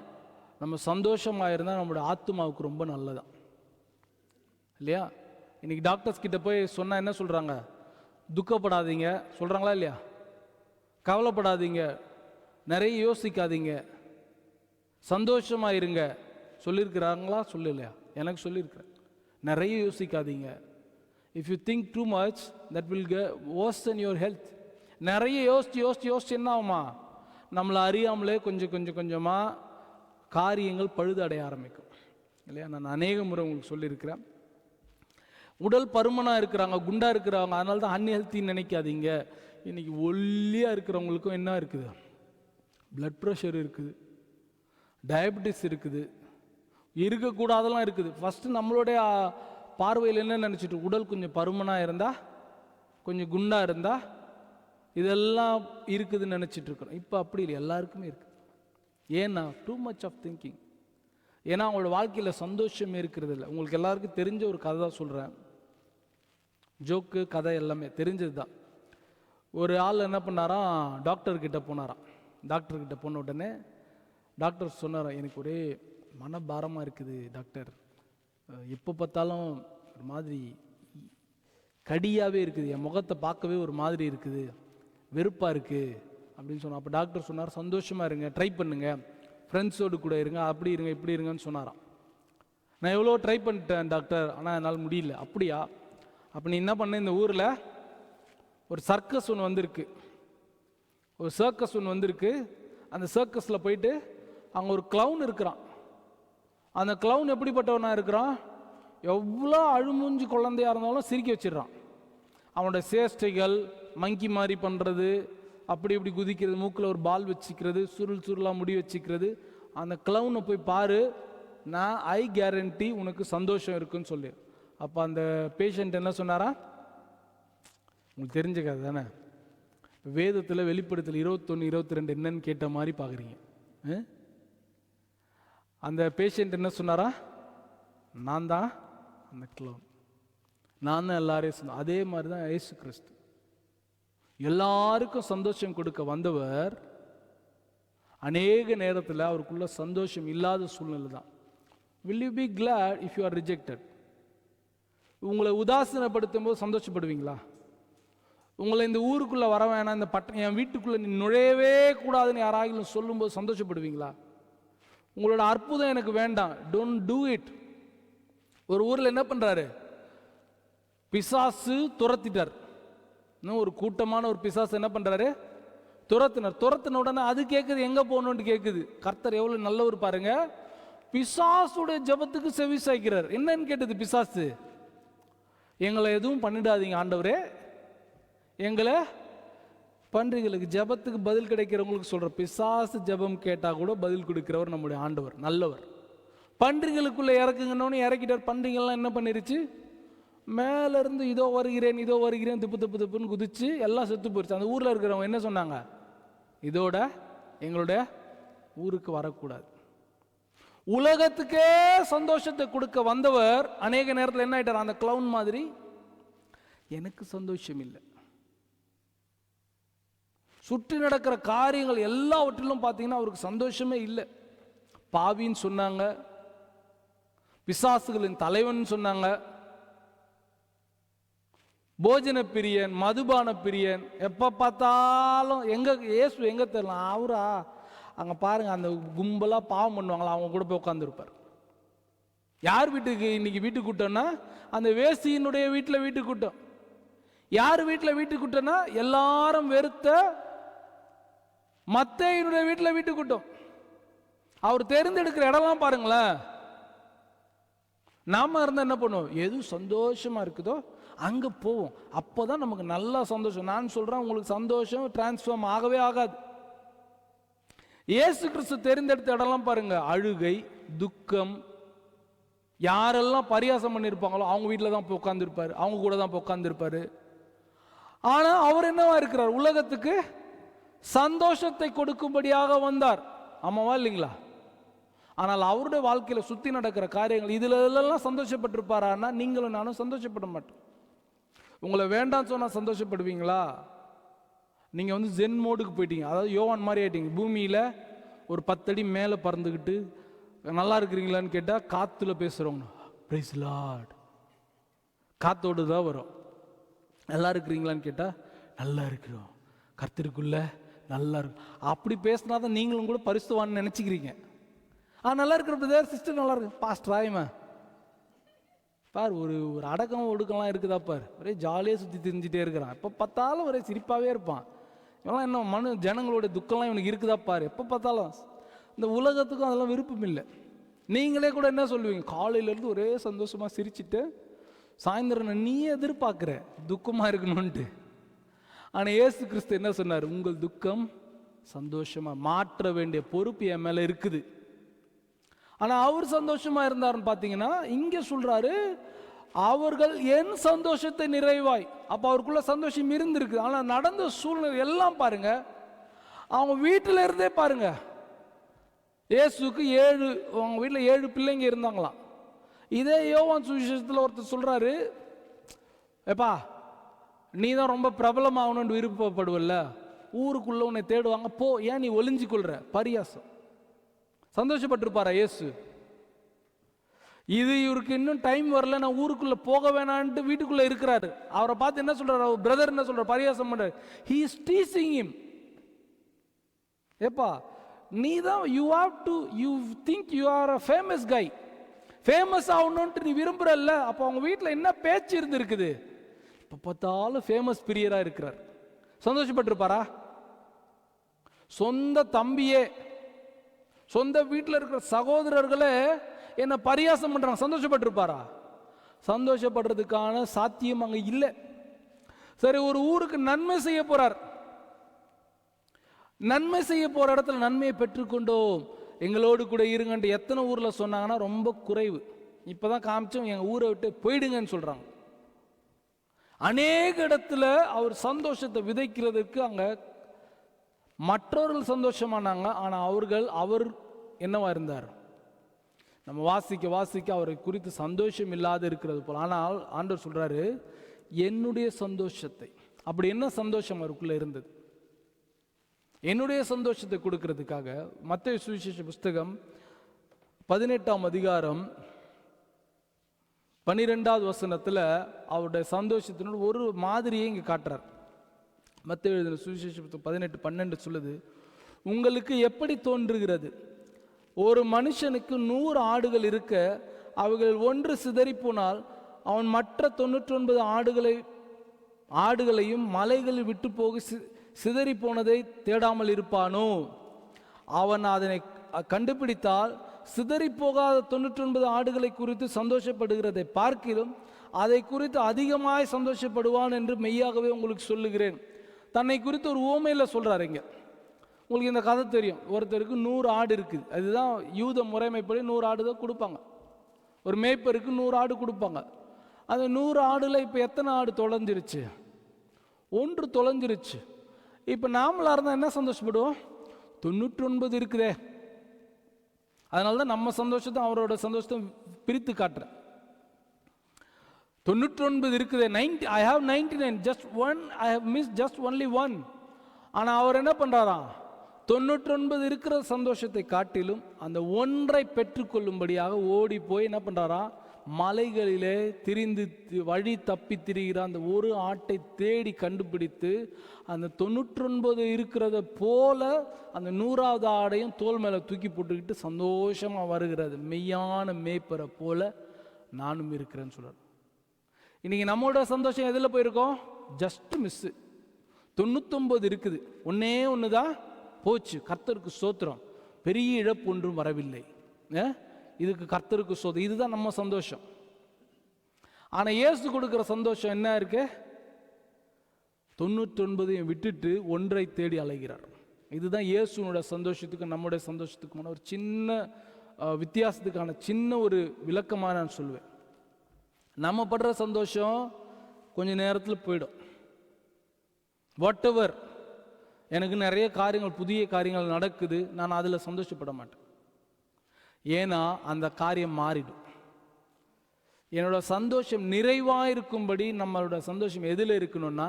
நம்ம சந்தோஷமாக இருந்தால் நம்மளுடைய ஆத்மாவுக்கு ரொம்ப நல்லதான் இல்லையா? இன்னைக்கு டாக்டர்ஸ் கிட்ட போய் சொன்னால் என்ன சொல்கிறாங்க? துக்கப்படாதீங்க சொல்கிறாங்களா இல்லையா? கவலைப்படாதீங்க, நிறைய யோசிக்காதீங்க, சந்தோஷமாக இருங்க சொல்லியிருக்கிறாங்களா? சொல்லலையா? எனக்கு சொல்லியிருக்கிறேன், நிறைய யோசிக்காதீங்க. If you think too much that will worsen your health. நிறைய யோசிச்சு என்ன ஆகுமா? நம்மளை அறியாமலே கொஞ்சமாக காரியங்கள் பழுதடைய ஆரம்பிக்கும் இல்லையா? நான் அநேக முறை உங்களுக்கு சொல்லியிருக்கிறேன். உடல் பருமனாக இருக்கிறாங்க, குண்டாக இருக்கிறாங்க, அதனால தான் அன்ஹெல்த்தின்னு நினைக்காதீங்க. இன்னைக்கு ஒல்லியாக இருக்கிறவங்களுக்கும் என்ன இருக்குது? பிளட் ப்ரெஷர் இருக்குது, டயபெட்டிஸ் இருக்குது, இருக்கக்கூடாதெல்லாம் இருக்குது. ஃபஸ்ட்டு நம்மளுடைய பார்வையில் என்ன நினச்சிட்டு, உடல் கொஞ்சம் பருமனாக இருந்தால், கொஞ்சம் குண்டாக இருந்தால் இதெல்லாம் இருக்குதுன்னு நினச்சிட்டு இருக்கிறோம். இப்போ அப்படி இல்லை, எல்லாருக்குமே இருக்குது. ஏன்னா டூ மச் ஆஃப் திங்கிங். ஏன்னா அவங்களோட வாழ்க்கையில் சந்தோஷமே இருக்கிறது இல்லை. உங்களுக்கு எல்லாருக்கும் தெரிஞ்ச ஒரு கதை தான் சொல்கிறேன், ஜோக்கு கதை எல்லாமே தெரிஞ்சது தான். ஒரு ஆள் என்ன பண்ணாராம், டாக்டர்கிட்ட போனாராம். டாக்டர்கிட்ட போன உடனே டாக்டர் சொன்னாராம், எனக்கு ஒரே மனபாரமாக இருக்குது டாக்டர், எப்போ பார்த்தாலும் ஒரு மாதிரி கடியாகவே இருக்குது, என் முகத்தை பார்க்கவே ஒரு மாதிரி இருக்குது, வெறுப்பாக இருக்குது அப்படின்னு சொன்னார். அப்போ டாக்டர் சொன்னார், சந்தோஷமாக இருங்க, ட்ரை பண்ணுங்க, ஃப்ரெண்ட்ஸோடு கூட இருங்க, அப்படி இருங்க இப்படி இருங்கன்னு சொன்னாராம். நான் எவ்வளோ ட்ரை பண்ணிட்டேன் டாக்டர், ஆனால் என்னால் முடியல. அப்படியா? அப்போ நீ என்ன பண்ண, இந்த ஊரில் ஒரு சர்க்கஸ் ஒன்று வந்திருக்கு, ஒரு சர்க்கஸ் ஒன்று வந்திருக்கு, அந்த சர்க்கஸில் போயிட்டு அங்கே ஒரு க்ளவுன் இருக்கிறான். அந்த க்ளவுன் எப்படிப்பட்டவனாக இருக்கிறான்? எவ்வளோ அழுமூஞ்சி குழந்தையாக இருந்தாலும் சிரிக்க வச்சிடறான். அவனோட சேஷ்டைகள், மங்கி மாதிரி பண்ணுறது, அப்படி இப்படி குதிக்கிறது, மூக்கில் ஒரு பால் வச்சுக்கிறது, சுருளாக முடி வச்சுக்கிறது. அந்த க்ளவுனை போய் பாரு, நான் ஐ கேரண்டி உனக்கு சந்தோஷம் இருக்குன்னு சொல்லி. அப்போ அந்த பேஷண்ட் என்ன சொன்னாரா? உங்களுக்கு தெரிஞ்ச கதை தானே, வேதத்தில் வெளிப்படுத்தல் 21, 22 என்னன்னு கேட்ட மாதிரி பார்க்குறீங்க. அந்த பேஷண்ட் என்ன சொன்னாரா? நான் தான் அந்த க்ளவுன், நான் தான் எல்லாரையும் சொன்னேன். அதே மாதிரி தான் இயேசு கிறிஸ்து எல்லாருக்கும் சந்தோஷம் கொடுக்க வந்தவர். அநேக நேரத்தில் அவருக்குள்ள சந்தோஷம் இல்லாத சூழ்நிலை தான். Will you B Claude if you are rejected? உங்களை உதாசீனப்படுத்தும் போது சந்தோஷப்படுவீங்களா? உங்களை இந்த ஊருக்குள்ளே வர வேணாம், இந்த என் வீட்டுக்குள்ளே நீ நுழையவே கூடாதுன்னு யாராகிலும் சொல்லும்போது சந்தோஷப்படுவீங்களா? உங்களோட அற்புதம் எனக்கு வேண்டாம், டோன்ட் டூ இட். ஒரு ஊரில் என்ன பண்ணுறாரு, பிசாசு துரத்திட்டார். இன்னும் ஒரு கூட்டமான ஒரு பிசாசு என்ன பண்ணுறாரு, துரத்தின உடனே அது கேட்குது, எங்கே போகணுன்ட்டு கேட்குது. கர்த்தர் எவ்வளோ நல்லவர் பாருங்க, பிசாசுடைய ஜபத்துக்கு செவி சாய்க்கிறார். என்னன்னு கேட்டது பிசாசு, எங்களை எதுவும் பண்ணிடாதீங்க ஆண்டவரே, எங்களை பன்றிகளுக்கு ஜபத்துக்கு பதில் கிடைக்கிறவங்களுக்கு சொல்ற. பிசாசு ஜபம் கேட்டா கூட பதில் கொடுக்கிறவர் நம்முடைய ஆண்டவர், நல்லவர். பன்றிகளுக்குள்ள இறக்குங்கன்னு இறக்கிட்டார். பன்றிகள்லாம் என்ன பண்ணிருச்சு, மேல இருந்து இதோ வருகிறேன் திப்பு திப்பு திப்புன்னு குதிச்சு எல்லாம் செத்து போயிடுச்சு. அந்த ஊர்ல இருக்கிறவங்க என்ன சொன்னாங்க, இதோட எங்களுடைய ஊருக்கு வரக்கூடாது. உலகத்துக்கே சந்தோஷத்தை கொடுக்க வந்தவர் அநேக நேரத்தில் என்ன ஆயிட்டார், அந்த கிளவுன் மாதிரி, எனக்கு சந்தோஷம் இல்லை. சுற்றி நடக்கிற காரியங்கள் எல்லாவற்றிலும் பார்த்தீங்கன்னா அவருக்கு சந்தோஷமே இல்லை. பாவின்னு சொன்னாங்க, பிசாசுகளின் தலைவன் சொன்னாங்க, போஜன பிரியன், மதுபான பிரியன், எப்போ பார்த்தாலும் இயேசு எங்கே தெரியலாம், அவரா அங்கே பாருங்க அந்த கும்பலாக பாவம் பண்ணுவாங்களா, அவங்க கூட போய் உட்காந்துருப்பார். யார் வீட்டுக்கு இன்னைக்கு வீட்டு கூட்டம்னா, அந்த வேசியினுடைய வீட்டில் வீட்டு கூட்டம். யார் வீட்டில் வீட்டு கூட்டம்னா, எல்லாரும் வெறுத்த மத்தேயுடைய வீட்டில் வீட்டு கூட்டம். அவர் தேர்ந்தெடுக்கிற இடம்லாம் பாருங்களேன். நாம இருந்தா என்ன பண்ணுவோம், எது சந்தோஷமா இருக்குதோ அங்க போவோம், அப்போதான் நமக்கு நல்லா சந்தோஷம். நான் சொல்றேன், உங்களுக்கு சந்தோஷம் டிரான்ஸ்ஃபார்ம் ஆகவே ஆகாது. இயேசு கிறிஸ்து தேர்ந்தெடுத்த இடம்லாம் பாருங்க, அழுகை, துக்கம். யாரெல்லாம் பரியாசம் பண்ணியிருப்பாங்களோ அவங்க வீட்டில் தான் போய் உட்காந்துருப்பாரு, அவங்க கூட தான் போய் உட்காந்துருப்பாரு. ஆனா அவர் என்னவா இருக்கிறார், உலகத்துக்கு சந்தோஷத்தை கொடுக்கும்படியாக வந்தார். ஆமாவா இல்லைங்களா? ஆனால் அவருடைய வாழ்க்கையில சுத்தி நடக்கிற காரியங்கள் இதுல எல்லாம் சந்தோஷப்பட்டிருப்பாரா? நீங்களும் நானும் சந்தோஷப்பட மாட்டோம். உங்களை வேண்டாம் சொன்னா சந்தோஷப்படுவீங்களா? நீங்க ஜென் மோடுக்கு போயிட்டீங்க, அதாவது யோவான் மாதிரி ஆயிட்டீங்க. பூமியில ஒரு 10 அடி மேல பறந்துக்கிட்டு நல்லா இருக்கிறீங்களான்னு கேட்டா காத்துல பேசுறவங்க, பிரைஸ் லார்ட், காத்தோடு தான் வரும். நல்லா இருக்கிறீங்களான்னு கேட்டா நல்லா இருக்கிறோம், கர்த்தருக்குள்ள நல்லா இருக்கும். அப்படி பேசினாதான் நீங்களும் கூட பரிசுத்தவான்னு நினைச்சுக்கிறீங்க. நல்லா இருக்கிற பிரதர் சிஸ்டர் நல்லா இருக்கு, பாஸ்டர் ஆயுமா பார், ஒரு அடக்கம் ஒடுக்கலாம் இருக்குதா பார், ஒரே ஜாலியாக சுற்றி தெரிஞ்சுட்டே இருக்கிறான், எப்போ பார்த்தாலும் ஒரே சிரிப்பாகவே இருப்பான். இவெல்லாம் என்ன ஜனங்களோட துக்கம்லாம் இவனுக்கு இருக்குதா பார், எப்போ பார்த்தாலும். இந்த உலகத்துக்கும் அதெல்லாம் விருப்பம் இல்லை. நீங்களே கூட என்ன சொல்லுவீங்க, காலையிலேருந்து ஒரே சந்தோஷமாக சிரிச்சுட்டு சாயந்தரம் நீ எதிர்பார்க்குற துக்கமாக இருக்கணும்ன்ட்டு. ஆனால் இயேசு கிறிஸ்து என்ன சொன்னார், உங்கள் துக்கம் சந்தோஷமாக மாற்ற வேண்டிய பொறுப்பு என் மேலே இருக்குது. ஆனால் அவர் சந்தோஷமா இருந்தாருன்னு பார்த்தீங்கன்னா இங்கே சொல்றாரு, அவர்கள் என் சந்தோஷத்தை நிறைவாய். அப்போ அவருக்குள்ள சந்தோஷம் இருந்திருக்கு. ஆனால் நடந்த சூழ்நிலை எல்லாம் பாருங்க, அவங்க வீட்டில் இருந்தே பாருங்க. இயேசுக்கு அவங்க வீட்டில் 7 பிள்ளைங்க இருந்தாங்களாம். இதே யோவான் சுவிசேஷத்தில் ஒருத்தர் சொல்றாரு, ஏப்பா நீ தான் ரொம்ப பிரபலமாகணும்னு விருப்பப்படுவல்ல, ஊருக்குள்ள உன்னை தேடுவாங்க, போ, ஏன் நீ ஒளிஞ்சு கொள்ற, பரியாசம். சந்தோஷப்பட்டிருப்பாரா இயேசு? இது இவருக்கு இன்னும் டைம் வரல, நான் ஊருக்குள்ள போக வேணான்ட்டு வீட்டுக்குள்ள இருக்கிறாரு. அவரை பார்த்து என்ன சொல்றாரு, பிரதர் என்ன சொல்றாரு, பரியாசம் பண்றாரு. he is teasing him. ஏப்பா நீ தான் you think you are a famous guy, famous ஆகணும்ட்டு நீ விரும்புறல்ல, அப்போ அவங்க வீட்டில் என்ன பேச்சு இருந்திருக்குது, இப்போ பார்த்தாலும் ஃபேமஸ் பிரியரா இருக்கிறார். சந்தோஷப்பட்டிருப்பாரா? சொந்த தம்பியே, சொந்த வீட்டில் இருக்கிற சகோதரர்களே என்ன பரியாசம் பண்றாங்க, சந்தோஷப்பட்டிருப்பாரா? சந்தோஷப்படுறதுக்கான சாத்தியம் அங்க இல்லை. சரி, ஒரு ஊருக்கு நன்மை செய்ய போறார். நன்மை செய்ய போற இடத்துல நன்மையை பெற்றுக்கொண்டோம், எங்களோடு கூட இருங்கன்ட்டு எத்தனை ஊர்ல சொன்னாங்கன்னா ரொம்ப குறைவு. இப்பதான் காமிச்சோம், எங்க ஊரை விட்டு போயிடுங்கன்னு சொல்றாங்க. அநேக இடத்துல அவர் சந்தோஷத்தை விதைக்கிறதுக்கு அங்க மற்றவர்கள் சந்தோஷமானாங்க. ஆனால் அவர் என்னவா இருந்தார், நம்ம வாசிக்க அவரை குறித்து சந்தோஷம் இல்லாத இருக்கிறது போல. ஆனால் ஆண்டவர் சொல்றாரு, என்னுடைய சந்தோஷத்தை. அப்படி என்ன சந்தோஷம் அவருக்குள்ள இருந்தது? என்னுடைய சந்தோஷத்தை கொடுக்கறதுக்காக மத்தேயு சுவிசேஷ புஸ்தகம் 18ஆம் அதிகாரம் 12வது வசனத்துல அவருடைய சந்தோஷத்தினோட ஒரு மாதிரியை இங்க காட்டுறார். மத்தேயு எழுதின சுவிசேஷ புஸ்தகம் 18:12 சொல்லுது, உங்களுக்கு எப்படி தோன்றுகிறது, ஒரு மனுஷனுக்கு 100 ஆடுகள் இருக்க அவைகள் ஒன்று சிதறி போனால் அவன் மற்ற 99 ஆடுகளையும் மலைகளில் விட்டு போக சிதறி போனதை தேடாமல் இருப்பானோ? அவன் அதனை கண்டுபிடித்தால் சிதறி போகாத 99 ஆடுகளை குறித்து சந்தோஷப்படுகிறதை பார்க்கிலும் அதை குறித்து அதிகமாய் சந்தோஷப்படுவான் என்று மெய்யாகவே உங்களுக்கு சொல்லுகிறேன். தன்னை குறித்து ஒரு உவமையில சொல்றாருங்க. உங்களுக்கு இந்த கதை தெரியும். ஒருத்தருக்கு 100 ஆடு இருக்குது. அதுதான் யூத முறைமைப்படி 100 ஆடு தான் கொடுப்பாங்க. ஒரு மேய்ப்பருக்கு 100 ஆடு கொடுப்பாங்க. அந்த 100 ஆடுல இப்போ எத்தனை ஆடு தொலைஞ்சிருச்சு? 1 தொலைஞ்சிருச்சு. இப்போ நாமளாக இருந்தால் என்ன சந்தோஷப்படுவோம்? 99 இருக்குதே. அதனால தான் நம்ம சந்தோஷத்தை அவரோட சந்தோஷத்தை பிரித்து காட்டுறேன். 99 இருக்குதே, 90 I have 99, just one I have missed, just only one. ஆனால் அவர் என்ன பண்ணுறாராம்? 99 இருக்கிற சந்தோஷத்தை காட்டிலும் அந்த ஒன்றை பெற்றுக்கொள்ளும்படியாக ஓடி போய் என்ன பண்ணுறாராம்? மலைகளிலே திரிந்து வழி தப்பி திரிகிற அந்த ஒரு ஆட்டை தேடி கண்டுபிடித்து அந்த 99 இருக்கிறத போல அந்த 100வது ஆடையும் தோல் மேலே தூக்கி போட்டுக்கிட்டு சந்தோஷமாக வருகிறது. மெய்யான மேய்ப்பரை போல நானும் இருக்கிறேன்னு சொல்கிறார். இன்னைக்கு நம்மளோட சந்தோஷம் எதில் போயிருக்கோம்? Just miss. 99 இருக்குது, ஒன்னே ஒன்று தான் போச்சு. கர்த்தருக்கு ஸ்தோத்திரம், பெரிய இழப்பு ஒன்றும் வரவில்லை. இதுக்கு கர்த்தருக்கு ஸ்தோத்திரம். இதுதான் நம்ம சந்தோஷம். ஆனால் இயேசு கொடுக்குற சந்தோஷம் என்ன இருக்கு? 99 விட்டுட்டு ஒன்றை தேடி அலைகிறார். இதுதான் இயேசுனோட சந்தோஷத்துக்கு நம்முடைய சந்தோஷத்துக்குமான ஒரு சின்ன வித்தியாசத்துக்கான சின்ன ஒரு விளக்கமாக நான் சொல்லுவேன். நம்ம படுற சந்தோஷம் கொஞ்ச நேரத்தில் போயிடும். வாட் எவர், எனக்கு நிறைய காரியங்கள் புதிய காரியங்கள் நடக்குது, நான் அதில் சந்தோஷப்பட மாட்டேன். ஏன்னா அந்த காரியம் மாறிடும். என்னோட சந்தோஷம் நிறைவாக இருக்கும்படி நம்மளோட சந்தோஷம் எதில் இருக்கணும்னா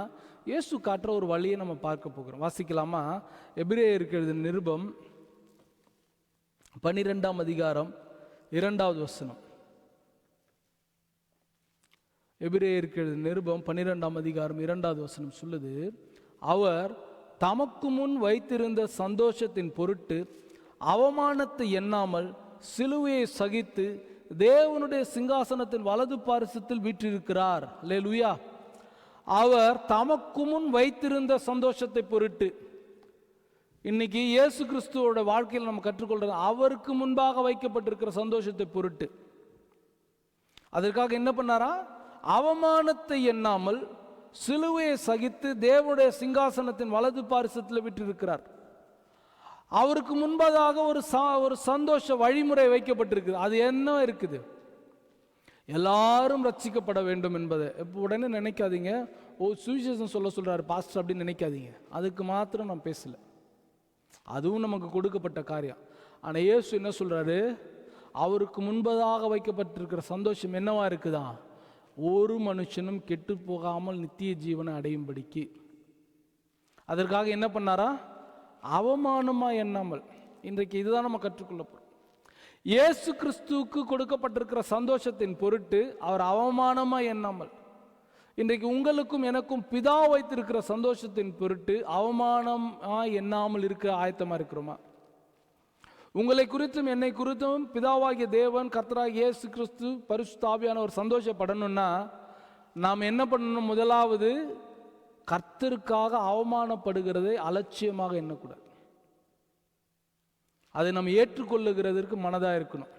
இயேசு காட்டுற ஒரு வழியை நம்ம பார்க்க போகிறோம். வாசிக்கலாமா? எபிரேயருக்கு எழுதின நிருபம் 12ஆம் அதிகாரம் 2வது வசனம். எபிரேயருக்கு எழுதின நிருபம் 12ஆம் அதிகாரம் 2வது வசனம் சொல்லுது, அவர் தமக்கு முன் வைத்திருந்த சந்தோஷத்தின் பொருட்டு அவமானத்தை எண்ணாமல் சிலுவையை சகித்து தேவனுடைய சிங்காசனத்தின் வலது பாரிசத்தில் வீற்றிருக்கிறார். அல்லேலூயா. அவர் தமக்கு முன் வைத்திருந்த சந்தோஷத்தை பொருட்டு. இன்னைக்கு இயேசு கிறிஸ்துவோட வாழ்க்கையில் நம்ம கற்றுக்கொள்றது அவருக்கு முன்பாக வைக்கப்பட்டிருக்கிற சந்தோஷத்தை பொருட்டு. அதற்காக என்ன பண்ணாரா? அவமானத்தை எண்ணாமல் சிலுவையை சகித்து தேவனுடைய சிங்காசனத்தின் வலது பாரிசத்தில் விட்டிருக்கிறார். அவருக்கு முன்பதாக ஒரு சந்தோஷ வழிமுறை வைக்கப்பட்டிருக்குது. அது என்ன இருக்குது? எல்லாரும் ரட்சிக்கப்பட வேண்டும் என்பதை உடனே நினைக்காதீங்க. சுவிசேஷம் சொல்றாரு பாஸ்டர் அப்படின்னு நினைக்காதீங்க. அதுக்கு மாத்திரம் நான் பேசல, அதுவும் நமக்கு கொடுக்கப்பட்ட காரியம். ஆனால் இயேசு என்ன சொல்றாரு? அவருக்கு முன்பதாக வைக்கப்பட்டிருக்கிற சந்தோஷம் என்னவா இருக்குதா? ஒரு மனுஷனும் கெட்டு போகாமல் நித்திய ஜீவனை அடையும்படிக்கு. அதற்காக என்ன பண்ணாரா? அவமானமா எண்ணாமல். இன்றைக்கு இதுதான் நம்ம கற்றுக்கொள்ள போறோம். இயேசு கிறிஸ்துவுக்கு கொடுக்கப்பட்டிருக்கிற சந்தோஷத்தின் பொருட்டு அவர் அவமானமா எண்ணாமல். இன்றைக்கு உங்களுக்கும் எனக்கும் பிதா வைத்திருக்கிற சந்தோஷத்தின் பொருட்டு அவமானமா எண்ணாமல் இருக்க ஆயத்தமா இருக்கிறோமா? உங்களை குறித்தும் என்னை குறித்தும் பிதாவாகிய தேவன் கர்த்தராகிய இயேசு கிறிஸ்து பரிசுத்த ஆவியானவர் சந்தோஷப்படணும்னா நாம் என்ன பண்ணணும்? முதலாவது, கர்த்தருக்காக அவமானப்படுகிறதை அலட்சியமாக எண்ணக்கூடாது. அதை நம்ம ஏற்றுக்கொள்ளுகிறதற்கு மனதாக இருக்கணும்.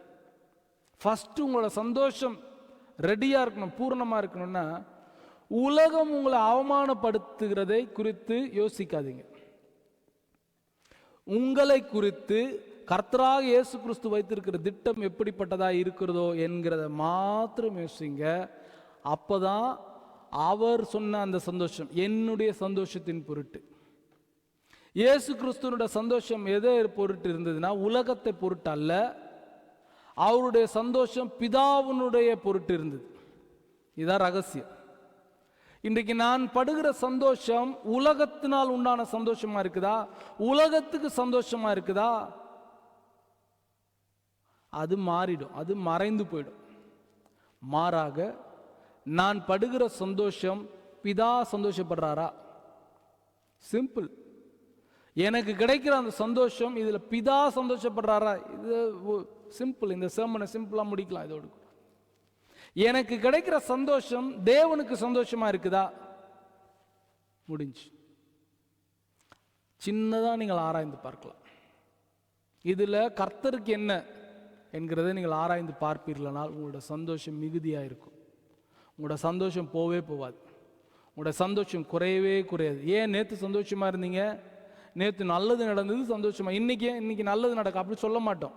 ஃபர்ஸ்ட் உங்களோட சந்தோஷம் ரெடியாக இருக்கணும், பூர்ணமாக இருக்கணும்னா உலகம் உங்களை அவமானப்படுத்துகிறதை குறித்து யோசிக்காதீங்க. உங்களை குறித்து கர்த்தராக இயேசு கிறிஸ்து வைத்திருக்கிற திட்டம் எப்படிப்பட்டதா இருக்கிறதோ என்கிறத மாத்திரம் யோசிங்க. அப்போதான் அவர் சொன்ன அந்த சந்தோஷம் என்னுடைய சந்தோஷத்தின் பொருட்டு. இயேசு கிறிஸ்துவனுடைய சந்தோஷம் எதை பொருட்டு இருந்ததுன்னா உலகத்தை பொருட்டு அல்ல, அவருடைய சந்தோஷம் பிதாவினுடைய பொருட்டு இருந்தது. இதுதான் ரகசியம். இன்றைக்கு நான் படுகிற சந்தோஷம் உலகத்தினால் உண்டான சந்தோஷமா இருக்குதா, உலகத்துக்கு சந்தோஷமா இருக்குதா? அது மாறிடும், அது மறைந்து போயிடும். மாறாக நான் படுகிற சந்தோஷம் பிதா சந்தோஷப்படுறாரா? சிம்பிள். எனக்கு கிடைக்கிற அந்த சந்தோஷம் இதுல பிதா சந்தோஷப்படுறாரா? இது சிம்பிள். இந்த sermon சிம்பிளா முடிக்கலாம் இதோடு. எனக்கு கிடைக்கிற சந்தோஷம் தேவனுக்கு சந்தோஷமா இருக்குதா? முடிஞ்சு. சின்னதா நீங்கள் ஆராய்ந்து பார்க்கலாம். இதுல கர்த்தருக்கு என்ன என்கிறதை நீங்கள் ஆராய்ந்து பார்ப்பீர்களானால் உங்களோட சந்தோஷம் மிகுதியா இருக்கும். உங்களோட சந்தோஷம் போவே போவாது. உங்களோட சந்தோஷம் குறையவே குறையாது. ஏன் நேற்று சந்தோஷமா இருந்தீங்க, நேற்று நல்லது நடந்தது சந்தோஷமா, இன்னைக்கு நல்லது நடக்கும் அப்படி சொல்ல மாட்டோம்.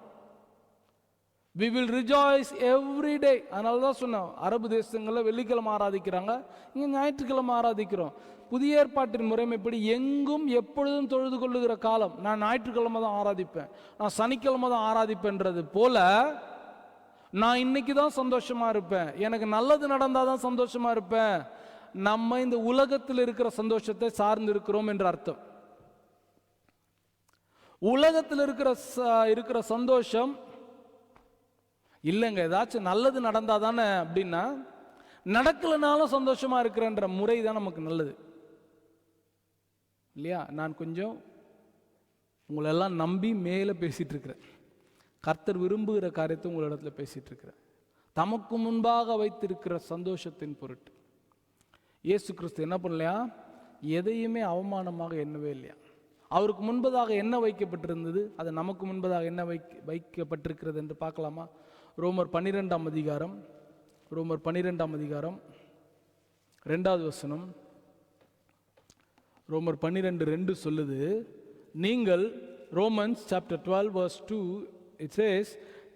We will rejoice every day. அதனால தான் சொன்னோம், அரபு தேசங்களில் வெள்ளிக்கிழமை ஆராதிக்கிறாங்க, இங்கே ஞாயிற்றுக்கிழமை ஆராதிக்கிறோம். புதிய ஏற்பாட்டின் முறைமைப்படி எங்கும் எப்பொழுதும் தொழுது கொள்ளுகிற காலம். நான் ஞாயிற்றுக்கிழமை தான் ஆராதிப்பேன், நான் சனிக்கிழமை தான் ஆராதிப்பேன்றது போல நான் இன்னைக்கு தான் சந்தோஷமா இருப்பேன், எனக்கு நல்லது நடந்தால் தான் சந்தோஷமா இருப்பேன். நம்ம இந்த உலகத்தில் இருக்கிற சந்தோஷத்தை சார்ந்து இருக்கிறோம் என்ற அர்த்தம். உலகத்தில் இருக்கிற சந்தோஷம் இல்லைங்க, ஏதாச்சும் நல்லது நடந்தா தானே அப்படின்னா, நடக்கலனாலும் சந்தோஷமா இருக்கிறன்ற முறை தான் நமக்கு நல்லது இல்லையா? நான் கொஞ்சம் உங்களெல்லாம் நம்பி மேலே பேசிட்டு இருக்கிறேன். கர்த்தர் விரும்புகிற காரியத்தை உங்களிடத்துல பேசிட்டு இருக்கிறேன். தமக்கு முன்பாக வைத்திருக்கிற சந்தோஷத்தின் பொருட்டு இயேசு கிறிஸ்து என்ன பண்ணலையா? எதையுமே அவமானமாக எண்ணவே இல்லையா? அவருக்கு முன்பதாக என்ன வைக்கப்பட்டிருந்தது, அது நமக்கு முன்பதாக என்ன வைக்கப்பட்டிருக்கிறது என்று பார்க்கலாமா? ரோமர் 12ஆம் அதிகாரம், ரோமர் 12ஆம் அதிகாரம் 2வது வசனம். ரோமர் 12:2 சொல்லுது, நீங்கள் Romans chapter 12 verse 2 it says,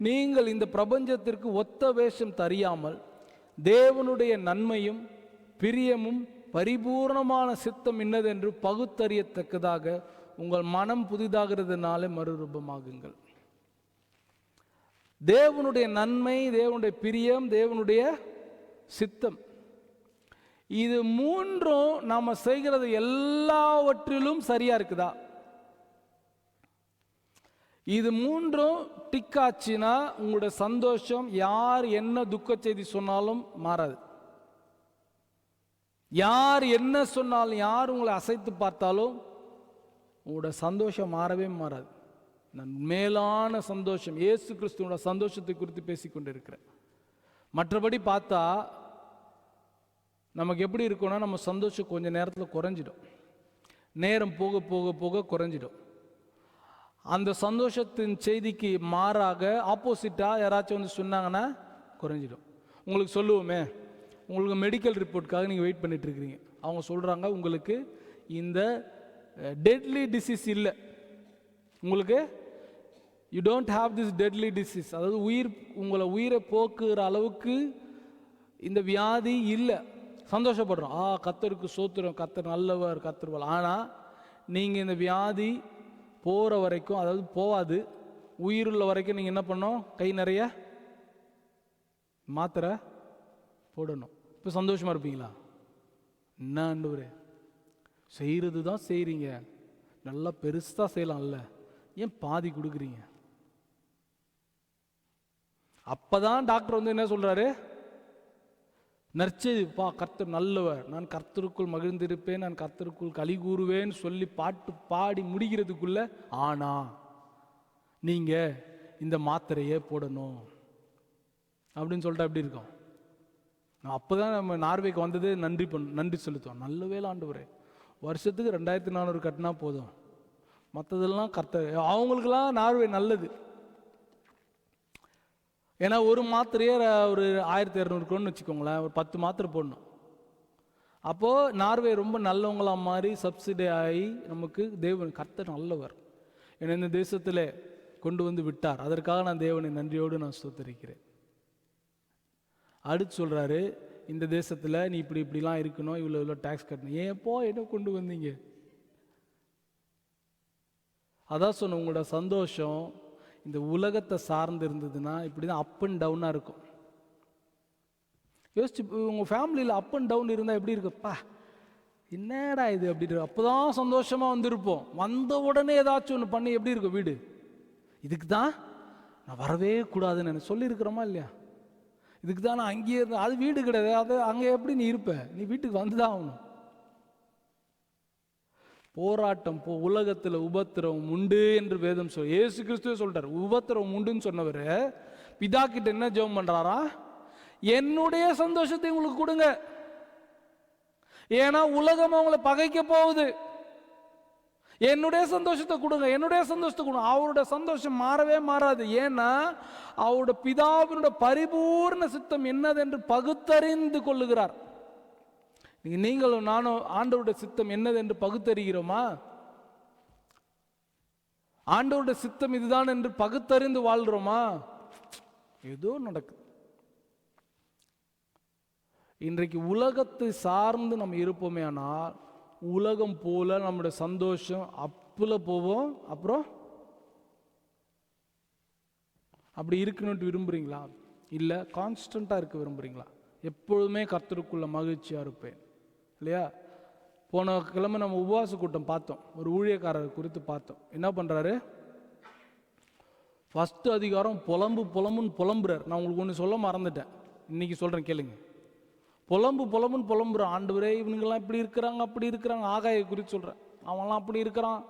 நீங்கள் இந்த பிரபஞ்சத்திற்கு ஒத்த வேஷம் தரியாமல் தேவனுடைய நன்மையும் பிரியமும் பரிபூர்ணமான சித்தம் இன்னதென்று பகுத்தறியத்தக்கதாக உங்கள் மனம் புதிதாகிறதுனாலே மறுரூபமாகுங்கள். தேவனுடைய நன்மை, தேவனுடைய பிரியம், தேவனுடைய சித்தம், இது மூன்றும் நாம செய்கிறது எல்லாவற்றிலும் சரியா இருக்குதா? இது மூன்றும் டிக்காச்சுன்னா உங்களுடைய சந்தோஷம் யார் என்ன துக்க செய்தி சொன்னாலும் மாறாது. யார் என்ன சொன்னாலும், யார் உங்களை அசைத்து பார்த்தாலும் உங்களோட சந்தோஷம் மாறவே மாறாது. நான் மேலான சந்தோஷம், இயேசு கிறிஸ்துவோட சந்தோஷத்தை குறித்து பேசிக்கொண்டிருக்கிறேன். மற்றபடி பார்த்தா நமக்கு எப்படி இருக்கும்னா, நம்ம சந்தோஷம் கொஞ்ச நேரத்தில் குறைஞ்சிடும், நேரம் போக போக போக குறைஞ்சிடும். அந்த சந்தோஷத்தின் செய்திக்கு மாறாக ஆப்போசிட்டாக யாராச்சும் வந்து சொன்னாங்கன்னா குறைஞ்சிடும். உங்களுக்கு சொல்லுவோமே, உங்களுக்கு மெடிக்கல் ரிப்போர்ட்டுக்காக நீங்கள் வெயிட் பண்ணிட்டு இருக்கிறீங்க, அவங்க சொல்கிறாங்க உங்களுக்கு இந்த டெட்லி டிசீஸ் இல்லை, உங்களுக்கு you don't have this deadly disease, அதாவது உயிரை போக்குகிற அளவுக்கு இந்த வியாதி இல்லை. சந்தோஷப்படுறோம், கர்த்தருக்கு சோத்திரம், கர்த்தர் நல்லவர், கர்த்தர். ஆனால் நீங்கள் இந்த வியாதி போகிற வரைக்கும், அதாவது போவாது, உயிருள்ள வரைக்கும் நீங்கள் என்ன பண்ணணும்? கை நிறைய மாத்திரை போடணும். இப்போ சந்தோஷமா இருப்பீங்களா? என்ன ஆண்டவரே, செய்கிறது தான் செய்கிறீங்க, நல்லா பெருசாக செய்யலாம்ல, ஏன் பாதி கொடுக்குறீங்க? அப்பதான் டாக்டர் வந்து என்ன சொல்றாரு? நற்செய்தி, கர்த்தர் நல்லவர், நான் கர்த்தருக்குள் மகிழ்ந்திருப்பேன், நான் கர்த்தருக்குள் களி கூறுவேன்னு சொல்லி பாட்டு பாடி முடிக்கிறதுக்குள்ள ஆனா நீங்க இந்த மாத்திரையே போடணும் அப்படின்னு சொல்லிட்டு எப்படி இருக்கும்? அப்போதான் நம்ம நார்வேக்கு வந்தது நன்றி செலுத்துவோம். நல்ல வேளை ஆண்டவரே, வருஷத்துக்கு 2400 கட்டினா போதும், மற்றதெல்லாம் கர்த்தர். அவங்களுக்கெல்லாம் நார்வே நல்லது. ஏன்னா ஒரு மாத்திரையே ஒரு 1200 கொண்டு வச்சுக்கோங்களேன், ஒரு 10 மாத்திரை போடணும். அப்போது நார்வே ரொம்ப நல்லவங்களா மாதிரி சப்சிடி ஆகி நமக்கு தேவன் கர்த்தர் நல்லவர் என்னை இந்த தேசத்தில் கொண்டு வந்து விட்டார். அதற்காக நான் தேவனை நன்றியோடு நான் ஸ்தோத்திரிக்கிறேன். அடுத்து சொல்கிறாரு, இந்த தேசத்தில் நீ இப்படிலாம் இருக்கணும், இவ்வளோ டேக்ஸ் கட்டணும். ஏப்போ என்ன கொண்டு வந்தீங்க? அதான் சொன்ன, உங்களோட சந்தோஷம் இந்த உலகத்தை சார்ந்து இருந்ததுன்னா இப்படி தான் அப் அண்ட் டவுனாக இருக்கும். யோசிச்சு, உங்கள் ஃபேமிலியில் அப் அண்ட் டவுன் இருந்தால் எப்படி இருக்குப்பா, என்னடா இது அப்படி அப்போ தான் சந்தோஷமாக வந்திருப்போம். வந்த உடனே ஏதாச்சும் ஒன்று பண்ணி எப்படி இருக்கும் வீடு? இதுக்கு தான் நான் வரவே கூடாதுன்னு எனக்கு சொல்லியிருக்கிறோமா இல்லையா? இதுக்கு தான் நான் அங்கேயே இருந்தேன். அது வீடு கிடையாது, அது அங்கே எப்படி நீ இருப்ப? நீ வீட்டுக்கு வந்து தான் ஆகணும். போராட்டம் உலகத்தில் உபத்திரவம் உண்டு என்று வேதம் சொல். இயேசு கிறிஸ்துவே சொல்றார், உபத்திரவம் உண்டுன்னு சொன்னவர் பிதா கிட்ட என்ன ஜெபம் பண்றாரா? என்னுடைய சந்தோஷத்தை உங்களுக்கு கொடுங்க, ஏன்னா உலகம் அவங்களை பகைக்க போகுது. என்னுடைய சந்தோஷத்தை கொடுங்க, என்னுடைய சந்தோஷத்தை கொடுங்க. அவருடைய சந்தோஷம் மாறவே மாறாது. ஏன்னா அவருடைய பிதாவினுடைய பரிபூர்ண சித்தம் என்னது என்று பகுத்தறிந்து கொள்ளுகிறார். நீங்களும் நானும் ஆண்டவருடைய சித்தம் என்னது என்று பகுத்தறிகிறோமா? ஆண்டவருடைய சித்தம் இதுதான் என்று பகுத்தறிந்து வாழ்றோமா? ஏதோ நடக்குது. இன்றைக்கு உலகத்தை சார்ந்து நம்ம இருப்போமே, ஆனால் உலகம் போல நம்முடைய சந்தோஷம் அப்புல போவோம். அப்புறம் அப்படி இருக்கணும்னு விரும்புறீங்களா? இல்லை கான்ஸ்டண்டா இருக்க விரும்புறீங்களா? எப்பொழுதுமே கர்த்தருக்குள்ள மகிழ்ச்சியா இருப்பேன் இல்லையா? போன கிழமை நம்ம உபவாச கூட்டம் பார்த்தோம், ஒரு ஊழியக்காரர் குறித்து பார்த்தோம். என்ன பண்றாரு? ஃபர்ஸ்ட் அதிகாரம் புலம்புன்னு புலம்புறார். நான் உங்களுக்கு ஒன்று சொல்ல மறந்துட்டேன், இன்னைக்கு சொல்றேன் கேளுங்க. புலம்புன்னு புலம்புற, ஆண்டவரே இவனுங்கெல்லாம் இப்படி இருக்கிறாங்க அப்படி இருக்கிறாங்க. ஆகாய குறித்து சொல்கிறேன், அவன்லாம் அப்படி இருக்கிறான்,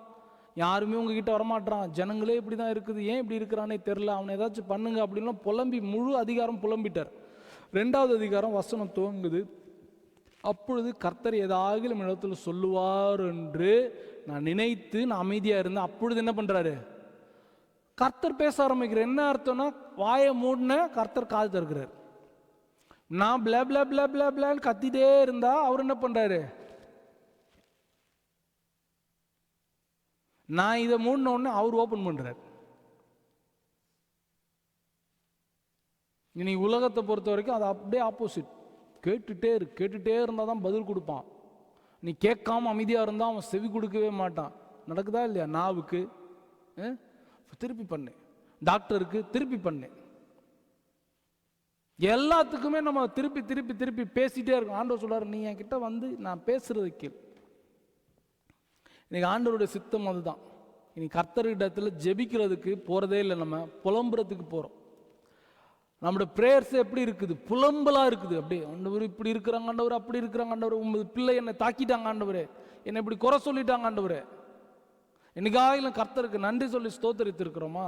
யாருமே உங்ககிட்ட வரமாட்டான், ஜனங்களே இப்படி தான் இருக்குது, ஏன் இப்படி இருக்கிறானே தெரில, அவனை ஏதாச்சும் பண்ணுங்க அப்படின்லாம் புலம்பி முழு அதிகாரம் புலம்பிட்டார். 2வது அதிகாரம் வசனம் துவங்குது, அப்பொழுது கர்த்தர் ஏதாவது இடத்துல சொல்லுவார் என்று நான் நினைத்து நான் அமைதியாக இருந்தேன். அப்பொழுது என்ன பண்ணுறாரு? கர்த்தர் பேச ஆரம்பிக்கிறார். என்ன அர்த்தம்னா, வாயை மூடின கர்த்தர் காது திறக்கிறார். நான் பிளா பிளா பிளா பிளா பிளான்னு கத்திட்டே இருந்தா அவர் என்ன பண்றாரு? நான் இதை மூடின உடனே அவர் ஓபன் பண்றாரு. இனி உலகத்தை பொறுத்த வரைக்கும் அது அப்படியே ஆப்போசிட். கேட்டுட்டே இருந்தா தான் பதில் கொடுப்பான். நீ கேட்காம அமைதியா இருந்தா அவன் செவி கொடுக்கவே மாட்டான். நடக்குதா இல்லையா? நாவுக்கு திருப்பி பண்ணு, டாக்டருக்கு திருப்பி பண்ணு, எல்லாத்துக்குமே நம்ம திருப்பி பேசிட்டே இருக்கோம். ஆண்டவர் சொல்றாரு, நீ என்கிட்ட வந்து நான் பேசுறது கேள். இன்னைக்கு ஆண்டவருடைய சித்தம் அதுதான். இனி கர்த்தரிடத்துல ஜெபிக்கிறதுக்கு போறதே இல்லை, நம்ம புலம்புறதுக்கு போறோம். நம்முடைய பிரேயர்ஸ் எப்படி இருக்குது? புலம்பலா இருக்குது. அப்படியே ஆண்டவர் இப்படி இருக்கிறாங்க, ஆண்டவர் அப்படி இருக்கிறாங்க, ஆண்டவர் உங்க பிள்ளை என்னை தாக்கிட்டாங்க, ஆண்டவரே என்னை இப்படி குறை சொல்லிட்டாங்க, ஆண்டவரே. என்னைக்காயிலும் கர்த்தருக்கு நன்றி சொல்லி ஸ்தோத்தரித்து இருக்கிறோமா?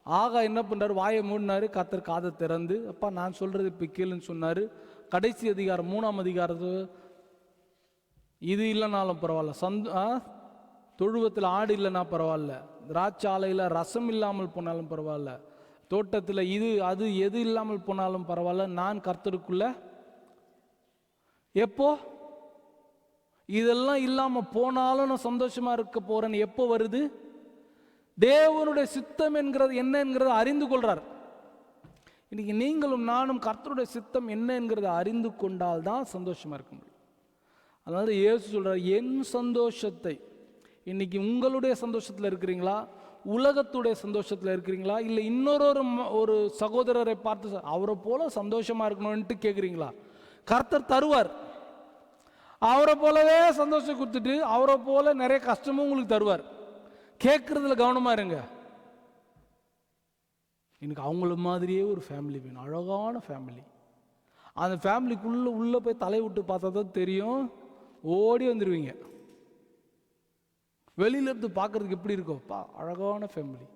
ஆகா என்ன பண்றாரு? வாயை மூடினாரு, கர்த்தர் காதை திறந்து, அப்பா நான் சொல்றது இப்ப கேளுன்னு சொன்னாரு. கடைசி அதிகாரம் 3ஆம் அதிகாரத்து, இது இல்லைனாலும் பரவாயில்ல, தொழுவத்தில் ஆடு இல்லைன்னா பரவாயில்ல, திராட்சாலையில் ரசம் இல்லாமல் போனாலும் பரவாயில்ல, தோட்டத்தில் இது அது எது இல்லாமல் போனாலும் பரவாயில்ல, நான் கர்த்தருக்குள்ள எப்போ இதெல்லாம் இல்லாம போனாலும் நான் சந்தோஷமா இருக்க போறேன்னு எப்போ வருது? தேவனுடைய சித்தம் என்கிறது என்ன என்கிறத அறிந்து கொள்றார். இன்னைக்கு நீங்களும் நானும் கர்த்தருடைய சித்தம் என்ன என்கிறத அறிந்து கொண்டால் தான் சந்தோஷமா இருக்க முடியும். அதனால இயேசு சொல்றார், என் சந்தோஷத்தை, இன்னைக்கு உங்களுடைய சந்தோஷத்துல இருக்கிறீங்களா, உலகத்துடைய சந்தோஷத்துல இருக்கிறீங்களா, இல்லை ஒரு சகோதரரை பார்த்து அவரை போல சந்தோஷமா இருக்கணும்னு கேட்குறீங்களா? கர்த்தர் தருவார். அவரை போலவே சந்தோஷம் கொடுத்துட்டு அவரை போல நிறைய கஷ்டமும் உங்களுக்கு தருவார். கேட்கறதுல கவனமா இருங்க. எனக்கு அவங்கள மாதிரியே ஒரு ஃபேமிலி வேணும், அழகான ஃபேமிலி. அந்த ஃபேமிலிக்குள்ள உள்ள போய் தலை விட்டு பார்த்தா தான் தெரியும், ஓடி வந்துடுவீங்க. வெளியில இருந்து பார்க்கறதுக்கு எப்படி இருக்கும்? அழகான ஃபேமிலி,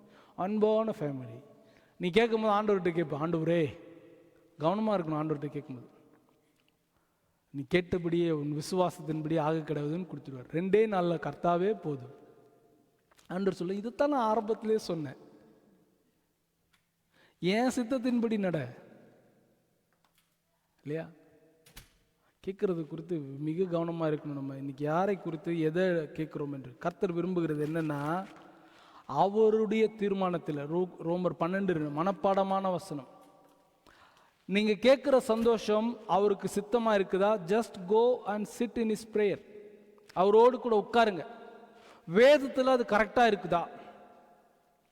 அன்பான ஃபேமிலி. நீ கேட்கும்போது ஆண்டவர்கிட்ட கேட்ப, ஆண்டவரே கவனமா இருக்கணும். ஆண்டவர்கிட்ட கேட்கும்போது நீ கேட்டபடியே உன் விசுவாசத்தின்படியே ஆக கிடவுதுன்னு கொடுத்துருவார். 2 நாளில் கர்த்தாவே போதும். ஆண்டவர் சொல்ல, இதைத்தான் நான் ஆரம்பத்திலே சொன்னேன், ஏன் சித்தத்தின்படி நட இல்லையா? கேட்கறது குறித்து மிக கவனமா இருக்கணும். நம்ம இன்னைக்கு யாரை குறித்து எதை கேட்கிறோம் என்று கர்த்தர் விரும்புகிறது என்னன்னா, அவருடைய தீர்மானத்தில். ரோமர் 12 மனப்பாடமான வசனம். நீங்க கேட்கிற சந்தோஷம் அவருக்கு சித்தமா இருக்குதா? Just go and sit in his prayer. அவரோடு கூட உட்காருங்க. வேதத்தில் அது கரெக்டா இருக்குதா?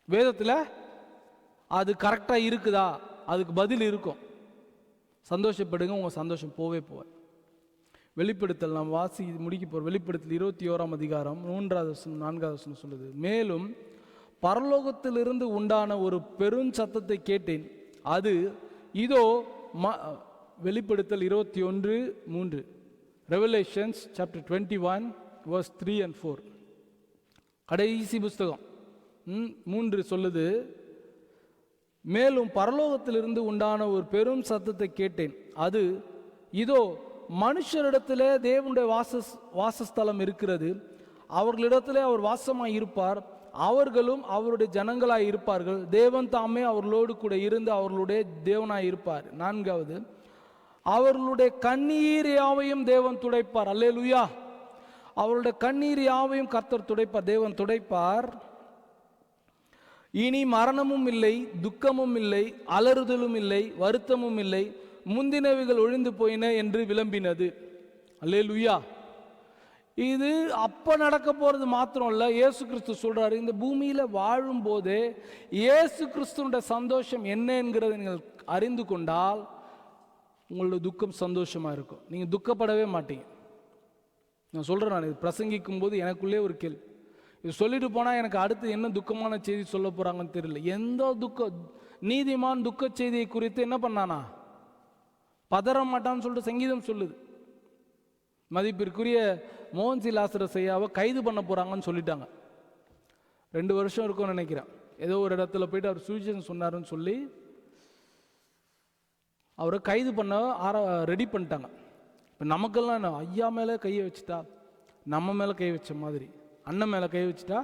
வேதத்தில் அது கரெக்டா இருக்குதா? அதுக்கு பதில் இருக்கும். சந்தோஷப்படுங்க, உங்கள் சந்தோஷம் போவே போவார். வெளிப்படுத்தல் நாம் வாசி முடிக்க போகிறோம். வெளிப்படுத்தல் 21ஆம் அதிகாரம் 3வது வசனம் 4வது வசனம் சொல்லுது, மேலும் பரலோகத்திலிருந்து உண்டான ஒரு பெரும் சத்தத்தை கேட்டேன். அது இதோ வெளிப்படுத்தல் 21:3, ரெவலேஷன்ஸ் சாப்டர் 21 verse 3 and 4, கடைசி புஸ்தகம் 3 சொல்லுது, மேலும் பரலோகத்திலிருந்து உண்டான ஒரு பெரும் சத்தத்தை கேட்டேன். அது இதோ மனுஷரிடத்திலே தேவனுடைய வாசஸ்தலம் இருக்கிறது, அவர்களிடத்திலே அவர் வாசமாய் இருப்பார், அவர்களும் அவருடைய ஜனங்களாய் இருப்பார்கள், தேவன் தாமே அவர்களோடு கூட இருந்து அவர்களுடைய தேவனாய் இருப்பார். 4வது, அவர்களுடைய கண்ணீர் யாவையும் தேவன் துடைப்பார். அல்லேலூயா. அவருடைய கண்ணீர் யாவையும் கர்த்தர் துடைப்பார், தேவன் துடைப்பார். இனி மரணமும் இல்லை, துக்கமும் இல்லை, அலறுதலும் இல்லை, வருத்தமும் இல்லை, முந்தினவைகள் ஒழிந்து போயின என்று விளம்பினது. அல்லேலூயா. இது அப்ப நடக்க போறது மாத்திரம் இல்ல, இயேசு கிறிஸ்து சொல்றாரு, இந்த பூமியில வாழும் போதே இயேசு கிறிஸ்துவோட சந்தோஷம் என்ன என்கிறதை நீங்கள் அறிந்து கொண்டால் உங்களோட துக்கம் சந்தோஷமா இருக்கும், நீங்க துக்கப்படவே மாட்டீங்க. நான் சொல்றேன், நான் இது பிரசங்கிக்கும் போது எனக்குள்ளே ஒரு கேள்வி, இது சொல்லிட்டு போனா எனக்கு அடுத்து என்ன துக்கமான செய்தி சொல்ல போறாங்கன்னு தெரியல. எந்த நீதிமான் துக்க செய்தியை குறித்து என்ன பண்ணானா, பதற மாட்டான்னு சொல்லிட்டு சங்கீதம் சொல்லுது. மதிப்பிற்குரிய மோகன்சி லாசரஸ் ஐயாவை கைது பண்ண போறாங்கன்னு சொல்லிட்டாங்க. 2 வருஷம் இருக்கும்னு நினைக்கிறேன். ஏதோ ஒரு இடத்துல போயிட்டு அவர் சுவிசேஷம் சொன்னாருன்னு சொல்லி அவரை கைது பண்ண ரெடி பண்ணிட்டாங்க. இப்போ நமக்கெல்லாம் என்ன, ஐயா மேலே கையை வச்சுட்டா நம்ம மேலே கை வச்ச மாதிரி, அண்ணன் மேலே கை வச்சுட்டா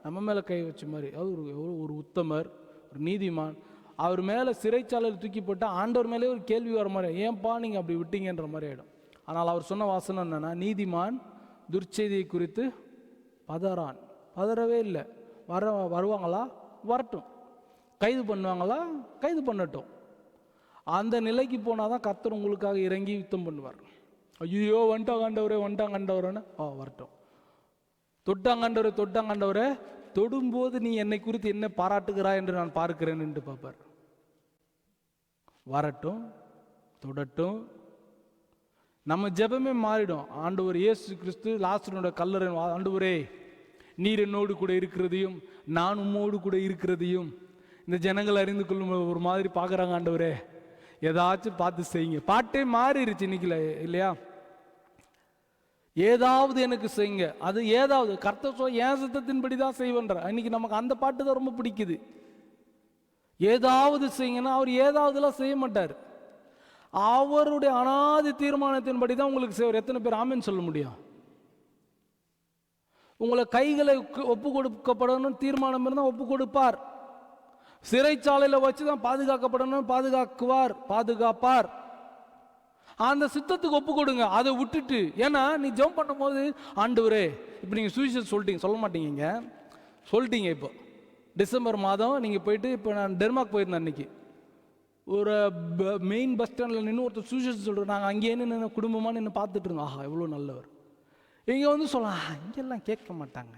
நம்ம மேலே கை வச்ச மாதிரி. அவர் ஒரு உத்தமர், ஒரு நீதிமான், அவர் மேலே சிறைச்சாலையில் தூக்கி போட்டால் ஆண்டவர் மேலே ஒரு கேள்வி வர மாதிரி, ஏன்பா நீங்கள் அப்படி விட்டீங்கன்ற மாதிரி ஆகிடும். ஆனால் அவர் சொன்ன வாசனம் என்னன்னா, நீதிமான் துர்ச்செய்தியை குறித்து பதறான். பதறவே இல்லை. வருவாங்களா, வரட்டும். கைது பண்ணுவாங்களா, கைது பண்ணட்டும். அந்த நிலைக்கு போனால் தான் கர்த்தர் உங்களுக்காக இறங்கி யுத்தம் பண்ணுவார். ஐயோ வந்துட்டாங்கண்டவரே வந்துட்டாங்கண்டவரேன்னு வரட்டும். தொட்டாங்கண்டவரே தொடும்போது நீ என்னை குறித்து என்ன பாராட்டுகிறாய் என்று நான் பார்க்கிறேன் என்று பார்ப்பார். வரட்டும், தொடட்டும். நம்ம ஜெபமே மாறிடும். ஆண்டவர் இயேசு கிறிஸ்து லாசரோட கல்லறை, ஆண்டவரே நீர் என்னோடு கூட இருக்கிறதையும் நான் உம்மோடு கூட இருக்கிறதையும் இந்த ஜனங்கள் அறிந்து கொள்ளும் ஒரு மாதிரி பார்க்குறாங்க. ஆண்டவரே ஏதாச்சும் பார்த்து செய்யுங்க. பாட்டே மாறிடுச்சு இன்னைக்கு இல்லையா? ஏதாவது எனக்கு செய்யுங்க. அது ஏதாவது கர்த்தர் சொல்ல என் சித்தத்தின்படி தான் செய்வேன்ற. இன்னைக்கு நமக்கு அந்த பாட்டு தான் ரொம்ப பிடிக்குது. ஏதாவது செய்யுங்கன்னா அவர் ஏதாவதுலாம் செய்ய மாட்டார். அவருடைய அனாதி தீர்மானத்தின்படி தான் உங்களுக்கு செய்வார். எத்தனை பேர் ஆமென் சொல்ல முடியும்? உங்களை கைகளை ஒப்பு கொடுக்கப்படணும் தீர்மானம் இருந்தால் ஒப்பு கொடுப்பார். சிறைச்சாலையில் வச்சு தான் பாதுகாக்கப்படணும், பாதுகாப்பார். அந்த சித்தத்துக்கு ஒப்பு கொடுங்க. அதை விட்டுட்டு, ஏன்னா நீ ஜெபம் பண்ணும் போது ஆண்டவரே, இப்போ நீங்கள் சுவிசேஷம் சொல்ல மாட்டீங்க, சொல்லிட்டீங்க. இப்போ டிசம்பர் மாதம் நீங்கள் போயிட்டு, இப்போ நான் டென்மார்க் போயிருந்தேன். அன்னைக்கு ஒரு மெயின் பஸ் ஸ்டாண்டில் நின்று ஒருத்தர் சுவிசேஷம் சொல்கிறோம். நாங்கள் அங்கேயே நின்று குடும்பமாக நின்று பார்த்துட்டு இருந்தோம். ஆஹா எவ்வளோ நல்லவர். இங்கே வந்து சொல்லலாம், இங்கெல்லாம் கேட்க மாட்டாங்க,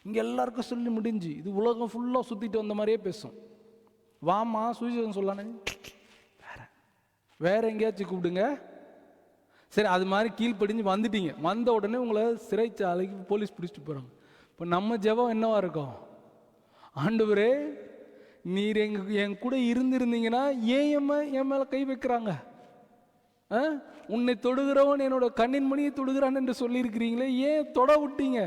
இங்கே எல்லாருக்கும் சொல்லி முடிஞ்சு இது உலகம் ஃபுல்லாக சுற்றிட்டு வந்த மாதிரியே பேசும். வாமா சுவிசேஷம் சொல்லானே, வேற எங்கேயாச்சும் கூப்பிடுங்க. சரி, அது மாதிரி கீழ்ப்படிஞ்சு வந்துட்டீங்க. வந்த உடனே உங்களை சிறைச்சாலைக்கு போலீஸ் பிடிச்சிட்டு போகிறாங்க. இப்போ நம்ம ஜெபம் என்னவா இருக்கும்? ஆண்டவரே நீர் என் கூட இருந்திருந்தீங்கன்னா ஏன் என் மேலே கை வைக்கிறாங்க? உன்னை தொடுகிறவன் என்னோட கண்ணின் மணியை தொடுகிறான் என்று சொல்லியிருக்கிறீங்களே, ஏன் தொட விட்டீங்க?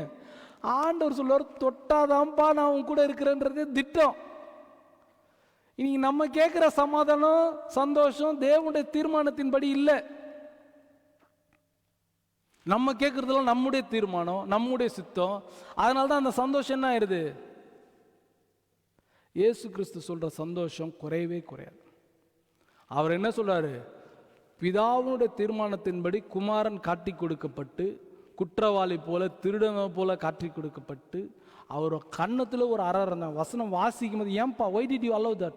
ஆண்டவர் சொல்லுவார், தொட்டாதான்ப்பா நான் உன் கூட இருக்கிறேன்றது திட்டம். இன்னைக்கு நம்ம கேட்குற சமாதானம், சந்தோஷம் தேவனுடைய தீர்மானத்தின்படி இல்லை. நம்ம கேட்கறதுலாம் நம்முடைய தீர்மானம், நம்முடைய சித்தம். அதனால தான் அந்த சந்தோஷம் என்ன ஆயிடுது? இயேசு கிறிஸ்து சொல்ற சந்தோஷம் குறையவே குறையாது. அவர் என்ன சொல்றாரு? பிதாவுடைய தீர்மானத்தின்படி குமாரன் காட்டி கொடுக்கப்பட்டு, குற்றவாளி போல திருடனை போல காட்டி கொடுக்கப்பட்டு, அவர் கண்ணத்தில் ஒரு வசனம் வாசிக்கும் போது, ஏன்பா why did you allow that?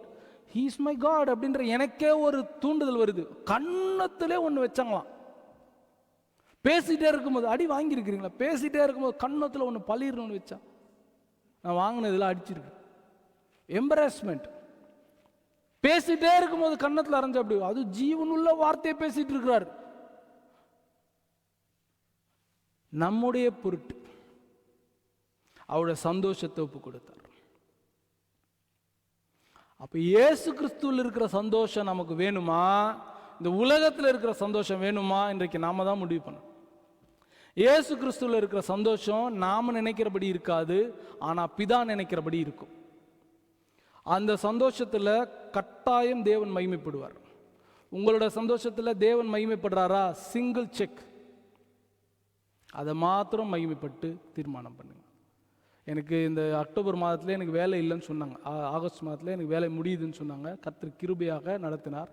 He is my God அப்படின்ற எனக்கே ஒரு தூண்டுதல் வருது. கண்ணத்திலே ஒன்று வச்சாங்களாம். பேசிட்டே இருக்கும்போது, அடி வாங்கியிருக்கிறீங்களா? பேசிட்டே இருக்கும்போது கண்ணத்தில் ஒன்று பளிர்னு வச்சா, நான் வாங்கினதெல்லாம் அடிச்சிருக்கு. எம்பராஸ்மெண்ட். பேசிட்டே இருக்கும்போது கன்னத்தில் அரைஞ்ச அப்படி, அது ஜீவனுள்ள வார்த்தையை பேசிட்டு இருக்கிறார். நம்முடைய பொருட்டு அவருடைய சந்தோஷத்தை ஒப்பு கொடுத்தார். அப்ப இயேசு கிறிஸ்துவில் இருக்கிற சந்தோஷம் நமக்கு வேணுமா, இந்த உலகத்தில் இருக்கிற சந்தோஷம் வேணுமா? இன்றைக்கு நாம தான் முடிவு பண்ணணும். இயேசு கிறிஸ்துவில் இருக்கிற சந்தோஷம் நாம நினைக்கிறபடி இருக்காது, ஆனா பிதா நினைக்கிறபடி இருக்கும். அந்த சந்தோஷத்துல கட்டாயம் தேவன் மகிமைப்படுவார். உங்களோட சந்தோஷத்துல தேவன் மகிமைப்படுறாரா? சிங்கிள் செக், அதை மாத்திரம் மகிமைப்பட்டு தீர்மானம் பண்ணுங்க. எனக்கு இந்த அக்டோபர் மாதத்துல எனக்கு வேலை இல்லைன்னு சொன்னாங்க, ஆகஸ்ட் மாதத்துல எனக்கு வேலை முடியுதுன்னு சொன்னாங்க. கர்த்தர் கிருபையாக நடத்தினார்.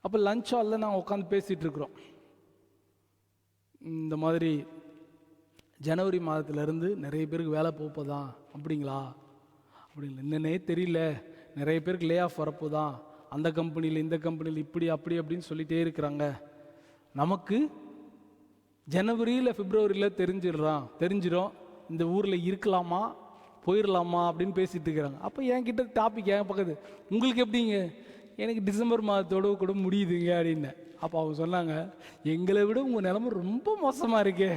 அப்போ லஞ்ச் ஹாலில் நாங்கள் உட்காந்து பேசிகிட்டு இருக்கிறோம். இந்த மாதிரி ஜனவரி மாதத்துலேருந்து நிறைய பேருக்கு வேலை போப்போதான். அப்படிங்களா? அப்படிங்களா, என்னன்னே தெரியல, நிறைய பேருக்கு லே ஆஃப் வரப்போதான், அந்த கம்பெனியில் இந்த கம்பெனியில் இப்படி அப்படி அப்படின்னு சொல்லிகிட்டே இருக்கிறாங்க. நமக்கு ஜனவரியில் பிப்ரவரியில் தெரிஞ்சிடும் இந்த ஊரில் இருக்கலாமா போயிடலாமா அப்படின்னு பேசிகிட்டு இருக்கிறாங்க. அப்போ என்கிட்ட டாபிக் என் பக்கத்து, உங்களுக்கு எப்படிங்க? எனக்கு டிசம்பர் மாதத்தோடு கூட முடியுதுங்க அப்படின்னு. அப்போ அவங்க சொன்னாங்க, எங்களை விட உங்கள் நிலைமை ரொம்ப மோசமாக இருக்கே.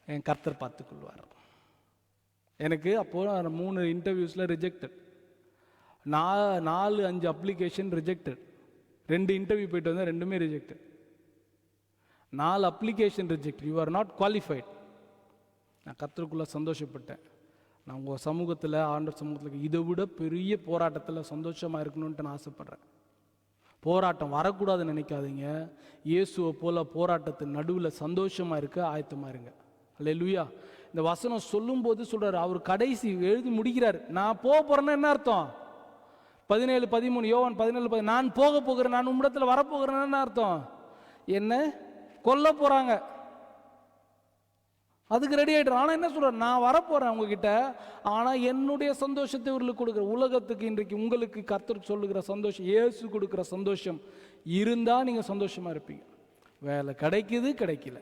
என் கர்த்தர் பார்த்துக்கொள்வார். எனக்கு அப்போது 3 இன்டர்வியூஸில் ரிஜெக்டட், 4-5 அப்ளிகேஷன் ரிஜெக்டட். 2 இன்டர்வியூ போயிட்டு வந்தேன், 2மே rejected. 4 application reject. You are not qualified. நான் கர்த்தருக்குள்ளே சந்தோஷப்பட்டேன். நான் உங்கள் சமூகத்தில், ஆண்டவர் சமூகத்தில் இதை விட பெரிய போராட்டத்தில் சந்தோஷமாக இருக்கணும்ன்ட்டு நான் ஆசைப்பட்றேன். போராட்டம் வரக்கூடாதுன்னு நினைக்காதீங்க. இயேசுவை போல போராட்டத்தின் நடுவில் சந்தோஷமாக இருக்க ஆயத்தமாக இருங்க. அல்லேலூயா. இந்த வசனம் சொல்லும்போது சொல்கிறார், அவர் கடைசி எழுதி முடிக்கிறார். நான் போக போகிறேன்னா என்ன அர்த்தம்? 17-13 யோவான் 17-13, நான் போக போகிறேன், நான் உம்மிடத்தில் வரப்போகிறேன்னு என்ன அர்த்தம்? என்ன கொல்ல போகிறாங்க, அதுக்கு ரெடி ஆகிட்டு. ஆனால் என்ன சொல்கிறார்? நான் வரப்போகிறேன் உங்ககிட்ட, ஆனால் என்னுடைய சந்தோஷத்தை இவர்களுக்கு கொடுக்குற. உலகத்துக்கு இன்றைக்கு உங்களுக்கு கர்த்தருக்கு சொல்லுகிற சந்தோஷம், இயேசு கொடுக்குற சந்தோஷம் இருந்தால் நீங்கள் சந்தோஷமாக இருப்பீங்க. வேலை கிடைக்குது கிடைக்கல,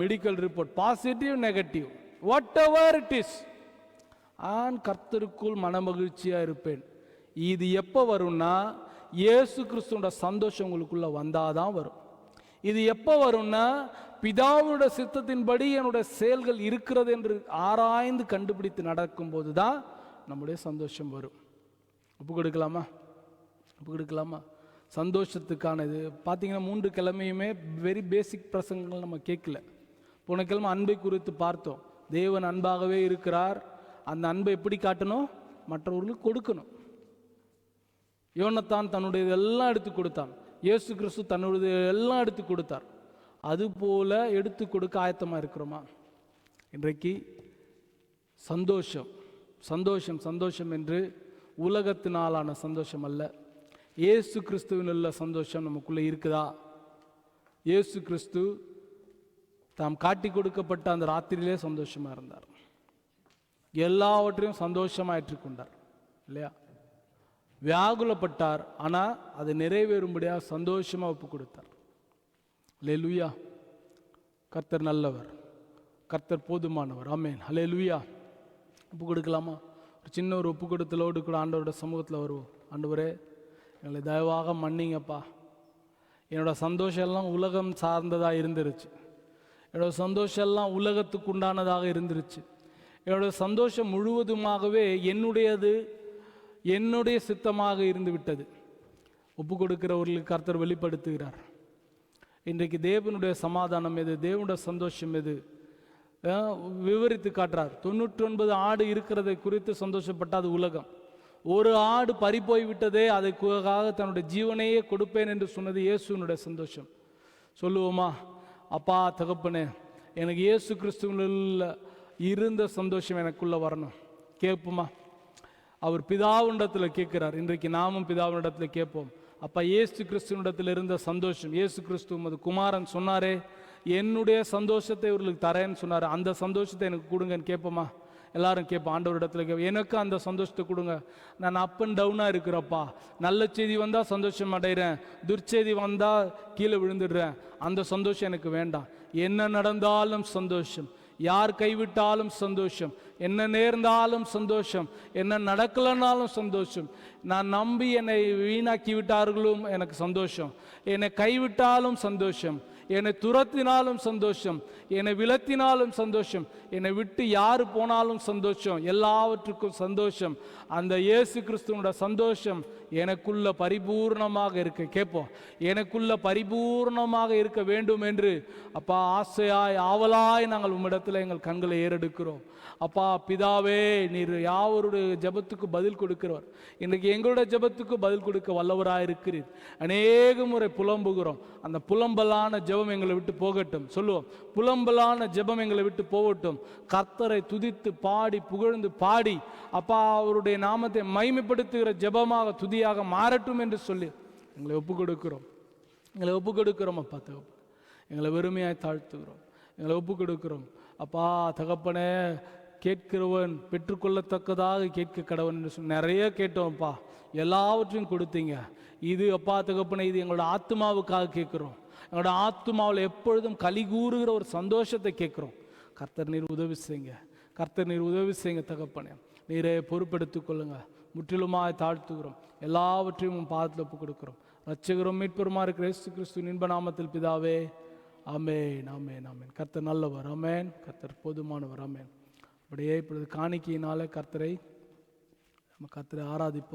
medical report positive negative what ever it is, கர்த்தருக்குள் மன மகிழ்ச்சியாக இருப்பேன். இது எப்போ வரும்னா, இயேசு கிறிஸ்துவோட சந்தோஷம் உங்களுக்குள்ள வந்தாதான் வரும். இது எப்போ வரும்னா, பிதாவுடைய சித்தத்தின்படி என்னுடைய செயல்கள் இருக்கிறது என்று ஆராய்ந்து கண்டுபிடித்து நடக்கும்போது தான் நம்முடைய சந்தோஷம் வரும். ஒப்பு கொடுக்கலாமா? சந்தோஷத்துக்கான இது பார்த்தீங்கன்னா 3 கிழமையுமே வெரி பேசிக் பிரசங்கங்கள் நம்ம கேட்கல. போன கிழமை அன்பை குறித்து பார்த்தோம். தேவன் அன்பாகவே இருக்கிறார். அந்த அன்பை எப்படி காட்டணும்? மற்றவர்களுக்கு கொடுக்கணும். யோனத்தான் தன்னுடைய எல்லாம் எடுத்து கொடுத்தான். இயேசு கிறிஸ்து தன்னுடைய எல்லாம் எடுத்து கொடுத்தார். அதுபோல எடுத்து கொடுக்க ஆயத்தமாக இருக்கிறோமா? இன்றைக்கு சந்தோஷம் சந்தோஷம் சந்தோஷம் என்று உலகத்தினாலான சந்தோஷம் அல்ல, இயேசு கிறிஸ்துவின் உள்ள சந்தோஷம் நமக்குள்ளே இருக்குதா? இயேசு கிறிஸ்து தாம் காட்டி கொடுக்கப்பட்ட அந்த ராத்திரியிலே சந்தோஷமாக இருந்தார். எல்லாவற்றையும் சந்தோஷமாக ஏற்றுக்கொண்டார் இல்லையா? வியாகுலப்பட்டார், ஆனால் அது நிறைவேறும்படியாக சந்தோஷமாக ஒப்பு கொடுத்தார். அல்லேலூயா. கர்த்தர் நல்லவர், கர்த்தர் போதுமானவர். ஆமென். அல்லேலூயா. ஒப்பு கொடுக்கலாமா? ஒரு சின்ன ஒரு ஒப்பு கொடுத்தலோடு கூட ஆண்டவரோட சமூகத்தில் வருவோம். ஆண்டவரே, எங்களை தயவாக மன்னிங்கப்பா. என்னோட சந்தோஷம் எல்லாம் உலகம் சார்ந்ததாக இருந்துருச்சு. என்னோட சந்தோஷம் எல்லாம் உலகத்துக்கு உண்டானதாக இருந்துருச்சு. என்னோட சந்தோஷம் முழுவதுமாகவே என்னுடைய சித்தமாக இருந்து விட்டது. ஒப்பு கொடுக்கிறவர்களுக்கு கர்த்தர் வெளிப்படுத்துகிறார். இன்றைக்கு தேவனுடைய சமாதானம் எது, தேவனுடைய சந்தோஷம் எது விவரித்து காட்டுறார். 99 ஆடு இருக்கிறதை குறித்து சந்தோஷப்பட்ட அது உலகம். ஒரு ஆடு பறிப்போய் விட்டதே, அதற்காக தன்னுடைய ஜீவனையே கொடுப்பேன் என்று சொன்னது இயேசுனுடைய சந்தோஷம். சொல்லுவோமா? அப்பா தகப்பனே, எனக்கு இயேசு கிறிஸ்துவில் இருந்த சந்தோஷம் எனக்குள்ள வரணும். கேட்போமா? அவர் பிதாவினிடத்தில் கேட்கிறார். இன்றைக்கு நாமும் பிதாவினிடத்தில் கேட்போம். அப்பா, இயேசு கிறிஸ்துவனிடத்தில் இருந்த சந்தோஷம், இயேசு கிறிஸ்து அது குமாரன் சொன்னாரே, என்னுடைய சந்தோஷத்தை இவர்களுக்கு தரேன்னு சொன்னார். அந்த சந்தோஷத்தை எனக்கு கொடுங்கன்னு கேட்போமா? எல்லாரும் கேட்போம். ஆண்டவரிடத்தில் கேட்போம், எனக்கு அந்த சந்தோஷத்தை கொடுங்க. நான் அப் அண்ட் டவுனாக இருக்கிறப்பா. நல்ல செய்தி வந்தால் சந்தோஷம் அடைகிறேன், துர்ச்செய்தி வந்தால் கீழே விழுந்துடுறேன். அந்த சந்தோஷம் எனக்கு வேண்டாம். என்ன நடந்தாலும் சந்தோஷம், யார் கைவிட்டாலும் சந்தோஷம், என்ன நேர்ந்தாலும் சந்தோஷம், என்ன நடக்கலனாலும் சந்தோஷம். நான் நம்பி என்னை வீணாக்கி விட்டார்களும் எனக்கு சந்தோஷம், என்னை கைவிட்டாலும் சந்தோஷம், என்னை துரத்தினாலும் சந்தோஷம், என்னை விலத்தினாலும் சந்தோஷம், என்னை விட்டு யார் போனாலும் சந்தோஷம், எல்லாவற்றுக்கும் சந்தோஷம். அந்த இயேசு கிறிஸ்துவோட சந்தோஷம் எனக்குள்ள பரிபூர்ணமாக இருக்க கேட்போம். எனக்குள்ள பரிபூர்ணமாக இருக்க வேண்டும் என்று அப்பா ஆசையாய் ஆவலாய் நாங்கள் உம்மிடத்தில் எங்கள் கண்களை ஏறெடுக்கிறோம். அப்பா பிதாவே, நீர் யாவருடைய ஜெபத்துக்கு பதில் கொடுக்கிறவர். இன்றைக்கு எங்களுடைய ஜெபத்துக்கு பதில் கொடுக்க வல்லவராக இருக்கிறீர். அநேக முறை புலம்புகிறோம். அந்த புலம்பலான ஜெபம் எங்களை விட்டு போகட்டும். சொல்லுவோம், புலம்பலான ஜெபம் எங்களை விட்டு போகட்டும். கர்த்தரை துதித்து பாடி புகழ்ந்து பாடி அப்பா அவருடைய நாமத்தை மகிமைப்படுத்துகிற ஜெபமாக துதியாக மாறட்டும் என்று சொல்லி எங்களை ஒப்பு கொடுக்கிறோம். எங்களை ஒப்பு கொடுக்கிறோம் அப்பா தகப்பன். எங்களை வெறுமையாய் தாழ்த்துகிறோம். எங்களை ஒப்பு கொடுக்கிறோம் அப்பா தகப்பனே. கேட்கிறவன் பெற்றுக்கொள்ளத்தக்கதாக கேட்க கடவன் என்று சொல்லி நிறைய கேட்டோம்ப்பா. எல்லாவற்றையும் கொடுத்தீங்க. இது அப்பா தகப்பனே, இது எங்களோட ஆத்மாவுக்காக கேட்குறோம். எங்களோட ஆத்மாவில் எப்பொழுதும் களி கூறுகிற ஒரு சந்தோஷத்தை கேட்குறோம். கர்த்தர் நீர் உதவி செய்யுங்க. கர்த்தர் நீர் உதவி செய்யுங்க தகப்பனே. நீரே பொறுப்பெடுத்துக் கொள்ளுங்க. முற்றிலுமாய் தாழ்த்துகிறோம். எல்லாவற்றையும் பாதத்தில் ஒப்பு கொடுக்கிறோம். ரட்சகரும் மீட்பெருமா இருக்கிற இயேசு கிறிஸ்துவின் இன்ப நாமத்தில் பிதாவே, ஆமென், ஆமென், ஆமென். கர்த்தர் நல்லவர், ஆமென். கர்த்தர் போதுமானவர், ஆமென். அப்படியே இப்பொழுது காணிக்கையினால கர்த்தரை ஆராதிப்போம்.